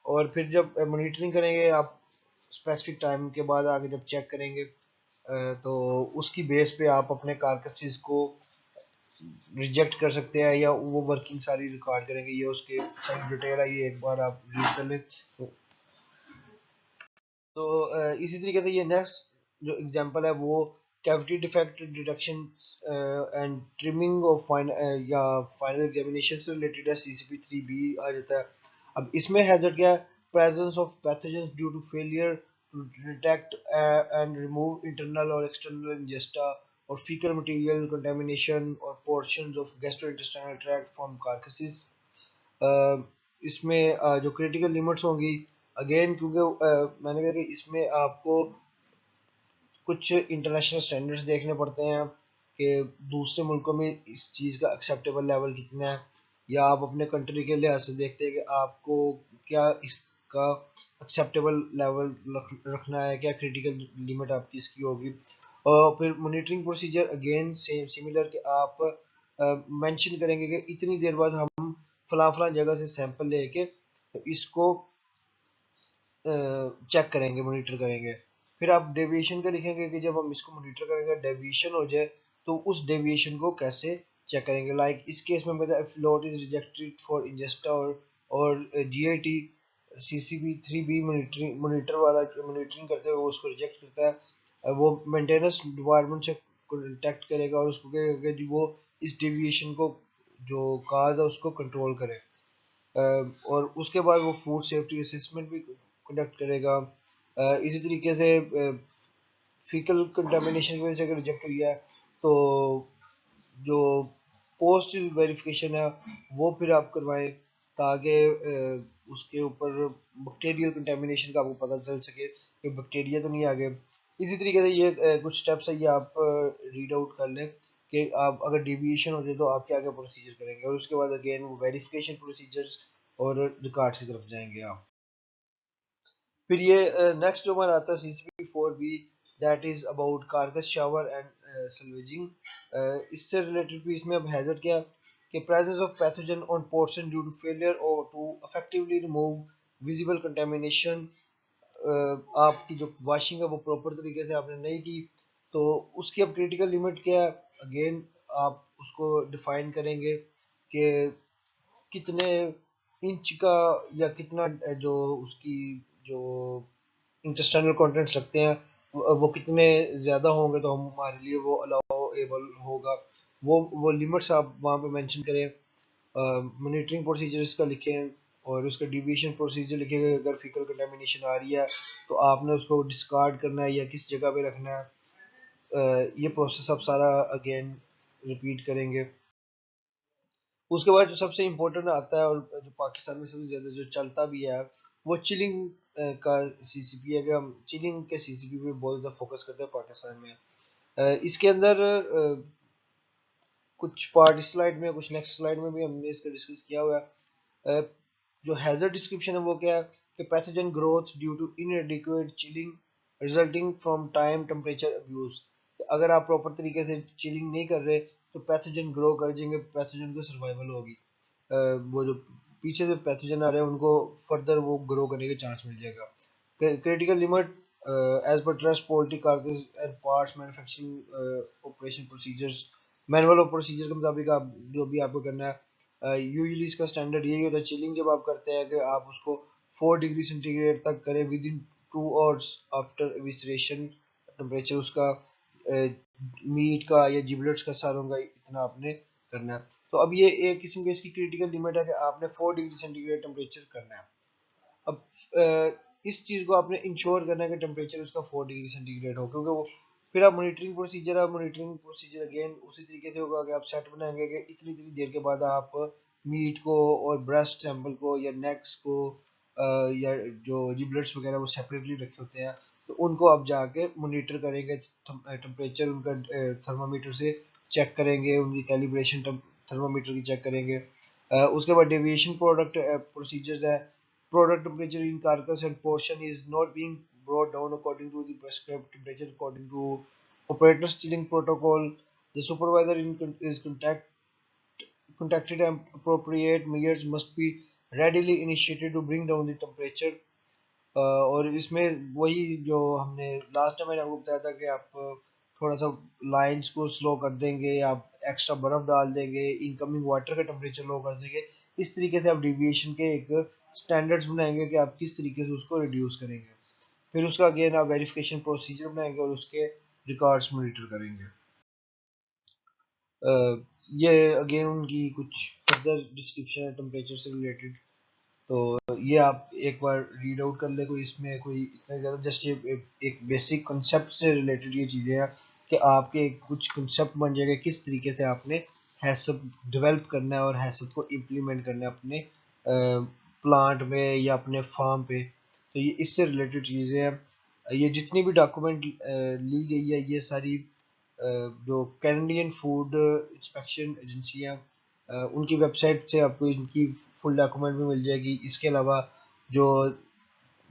और फिर जब मॉनिटरिंग करेंगे आप स्पेसिफिक टाइम के बाद आगे जब चेक करेंगे तो उसकी बेस पे आप अपने कारकसेस को रिजेक्ट कर सकते हैं या वो वर्किंग सारी रिकॉर्ड करेंगे, ये उसके सारी डिटेल है, ये एक बार आप रीड कर लें। तो इसी तरीके से ये नेक्स्ट जो एग्जांपल है वो cavity defect detection and trimming of या फाइनल एग्जामिनेशन से रिलेटेड है, CCP3B आ जाता है। अब इसमें हैजर्ड क्या है? Presence of pathogens due to failure to detect and remove internal और एक्सटर्नल इंजेस्टा और फीकल मटेरियल कंटामिनेशन और portions of gastrointestinal tract from carcasses. इसमें जो क्रिटिकल लिमिट्स होंगी अगेन, क्योंकि मैंने कहा कि इसमें आपको कुछ इंटरनेशनल स्टैंडर्ड्स देखने पड़ते हैं कि दूसरे मुल्कों में इस चीज़ का एक्सेप्टेबल लेवल कितना है, या आप अपने कंट्री के लिहाज से देखते हैं कि आपको क्या इसका एक्सेप्टेबल लेवल रखना है, क्या क्रिटिकल लिमिट आपकी इसकी होगी। और फिर monitoring procedure again same similar कि आप मेंशन करेंगे कि इतनी देर बाद हम फलां फलां जगह से सैंपल लेके इसको चेक करेंगे, मॉनिटर करेंगे। फिर आप डेविएशन का लिखेंगे कि जब हम इसको मॉनिटर करेंगे डेविएशन हो जाए तो उस डेविएशन को कैसे चेक करेंगे। लाइक इस केस में मतलब if load is rejected for ingesta और GIT, CCP3B मॉनिटर वाला मॉनिटरिंग करते हुए वो उसको रिजेक्ट करता है, वो मेंटेनेंस डिपार्टमेंट से कॉन्टेक्ट करेगा और उसको कहेगा कि जी वो इस डेविएशन को जो काज है उसको कंट्रोल करे। और उसके बाद वो फूड सेफ्टी असेसमेंट भी कंडक्ट करेगा। इसी तरीके से फीकल कंटामिनेशन की वजह से अगर रिजेक्ट हुई है तो जो पोस्ट वेरिफिकेशन है वो फिर आप करवाएं ताकि उसके ऊपर बैक्टीरियल कंटामिनेशन का आपको पता चल सके कि बैक्टीरिया तो नहीं आ गए। इसी तरीके से ये कुछ स्टेप्स है, ये आप रीड आउट कर लें कि आप अगर डिविएशन हो जाए तो आप क्या क्या प्रोसीजर करेंगे, और उसके बाद अगेन वो वेरिफिकेशन प्रोसीजर्स और रिकॉर्ड्स की तरफ जाएंगे आप। फिर ये नेक्स्ट जो हमारा आता है CCP4B, that is about carcass shower and salvaging. इससे रिलेटेड भी इसमें अब हैजर्ड क्या कि presence of pathogen on portion due to failure और to effectively remove visible contamination आपकी जो वॉशिंग है वो प्रॉपर तरीके से आपने नहीं की, तो उसकी अब क्रिटिकल लिमिट क्या है, अगेन आप उसको डिफाइन करेंगे कि कितने इंच का या कितना जो उसकी जो इंटेस्टाइनल कंटेंट्स लगते हैं वो कितने ज़्यादा होंगे तो हमारे लिए वो अलाउएबल होगा, वो लिमिट्स आप वहाँ पे मेंशन करें। मॉनिटरिंग प्रोसीजर्स का लिखें और उसका डिविएशन प्रोसीजर लिखेंगे, अगर फीकल कंटेमिनेशन आ रही है तो आपने उसको डिस्कार्ड करना है या किस जगह पे रखना है, ये प्रोसेस आप सारा अगेन रिपीट करेंगे। उसके बाद जो सबसे इम्पोर्टेंट आता है और जो पाकिस्तान में सबसे ज़्यादा जो चलता भी है वो चिलिंग का सीसीपी है, कि हम चिलिंग के सीसीपी पे बहुत ज़्यादा फोकस करते हैं पाकिस्तान में। इसके अंदर कुछ पार्ट इस स्लाइड में, कुछ नेक्स्ट स्लाइड में भी हमने इसका डिस्कस किया हुआ है। जो हैजर्ड डिस्क्रिप्शन है वो क्या है कि pathogen growth due to inadequate chilling resulting from time temperature abuse. अगर आप प्रॉपर तरीके से चिलिंग नहीं कर रहे तो पैथोजन ग्रो कर जाएंगे, पैथोजन को सर्वाइवल होगी, वो जो पीछे से पैथोजन आ रहे हैं उनको फर्दर वो ग्रो करने के चांस मिल जाएगा। Critical limit as per trust poultry carcass and parts manufacturing operation procedures, manual of procedure के मुताबिक आप जो भी आपको करना है। यूजुअली इसका स्टैंडर्ड यही होता है चिलिंग जब आप करते हैं कि आप उसको 4 डिग्री सेंटीग्रेड तक करें within 2 hours after evisceration temperature उसका, मीट का या जिबलेट्स का सारों का इतना आपने करना है। तो अब ये एक किस्म की इसकी क्रिटिकल लिमिट है कि आपने 4 डिग्री सेंटीग्रेड टेम्परेचर करना है। अब इस चीज़ को आपने इंश्योर करना है कि टेम्परेचर उसका 4 डिग्री सेंटीग्रेड हो, क्योंकि वो फिर आप मॉनिटरिंग प्रोसीजर अगेन उसी तरीके से होगा कि आप सेट बनाएंगे कि इतनी इतनी देर के बाद आप मीट को और ब्रेस्ट सैंपल को या नेक्स को या जो जिबलेट्स वगैरह वो सेपरेटली रखे होते हैं तो उनको आप जाके मॉनिटर करेंगे, टेम्परेचर उनका थर्मामीटर से चेक करेंगे, उनकी कैलिब्रेशन थर्मामीटर की चेक करेंगे। उसके बाद डेविएशन प्रोडक्ट प्रोसीजर्स है, product temperature in carcass and portion is not being brought down according to the prescribed temperature according to operator's chilling protocol. The supervisor is contacted and appropriate measures must be readily initiated to bring down the temperature. और इसमें वही जो हमने last time मैंने आपको बताया था कि आप थोड़ा सा लाइंस को स्लो कर देंगे, आप एक्स्ट्रा बर्फ डाल देंगे, इनकमिंग वाटर का टेम्परेचर लो कर देंगे, इस तरीके से आप डिविएशन के एक स्टैंडर्ड्स बनाएंगे कि आप किस तरीके से उसको रिड्यूस करेंगे। फिर उसका अगेन आप वेरिफिकेशन प्रोसीजर बनाएंगे और उसके रिकॉर्ड्स मॉनिटर करेंगे। ये अगेन उनकी कुछ फर्दर डिस्क्रिप्शन है टेम्परेचर से रिलेटेड, तो ये आप एक बार रीड आउट कर ले, कोई इसमें कोई इतना ज़्यादा जस्ट ये एक बेसिक कंसेप्ट से रिलेटेड ये चीज़ें हैं कि आपके कुछ कंसेप्ट बन जाएगा किस तरीके से आपने हैसप डेवलप करना है और हैसप को इम्प्लीमेंट करना है अपने प्लांट में या अपने फार्म पे। तो ये इससे रिलेटेड चीज़ें हैं। ये जितनी भी डॉक्यूमेंट ली गई है ये सारी जो कैनेडियन फूड इंस्पेक्शन एजेंसियाँ उनकी वेबसाइट से आपको इनकी फुल डॉक्यूमेंट भी मिल जाएगी। इसके अलावा जो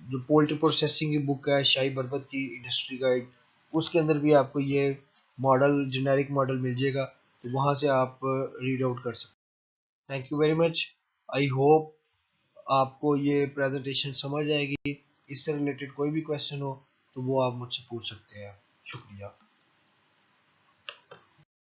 जो पोल्ट्री प्रोसेसिंग की बुक है शाही बरबत की इंडस्ट्री गाइड, उसके अंदर भी आपको ये मॉडल जेनेरिक मॉडल मिल जाएगा, तो वहाँ से आप रीड आउट कर सकते हैं। Thank you very much. I hope आपको ये प्रेजेंटेशन समझ आएगी। इससे रिलेटेड कोई भी क्वेश्चन हो तो वो आप मुझसे पूछ सकते हैं। शुक्रिया।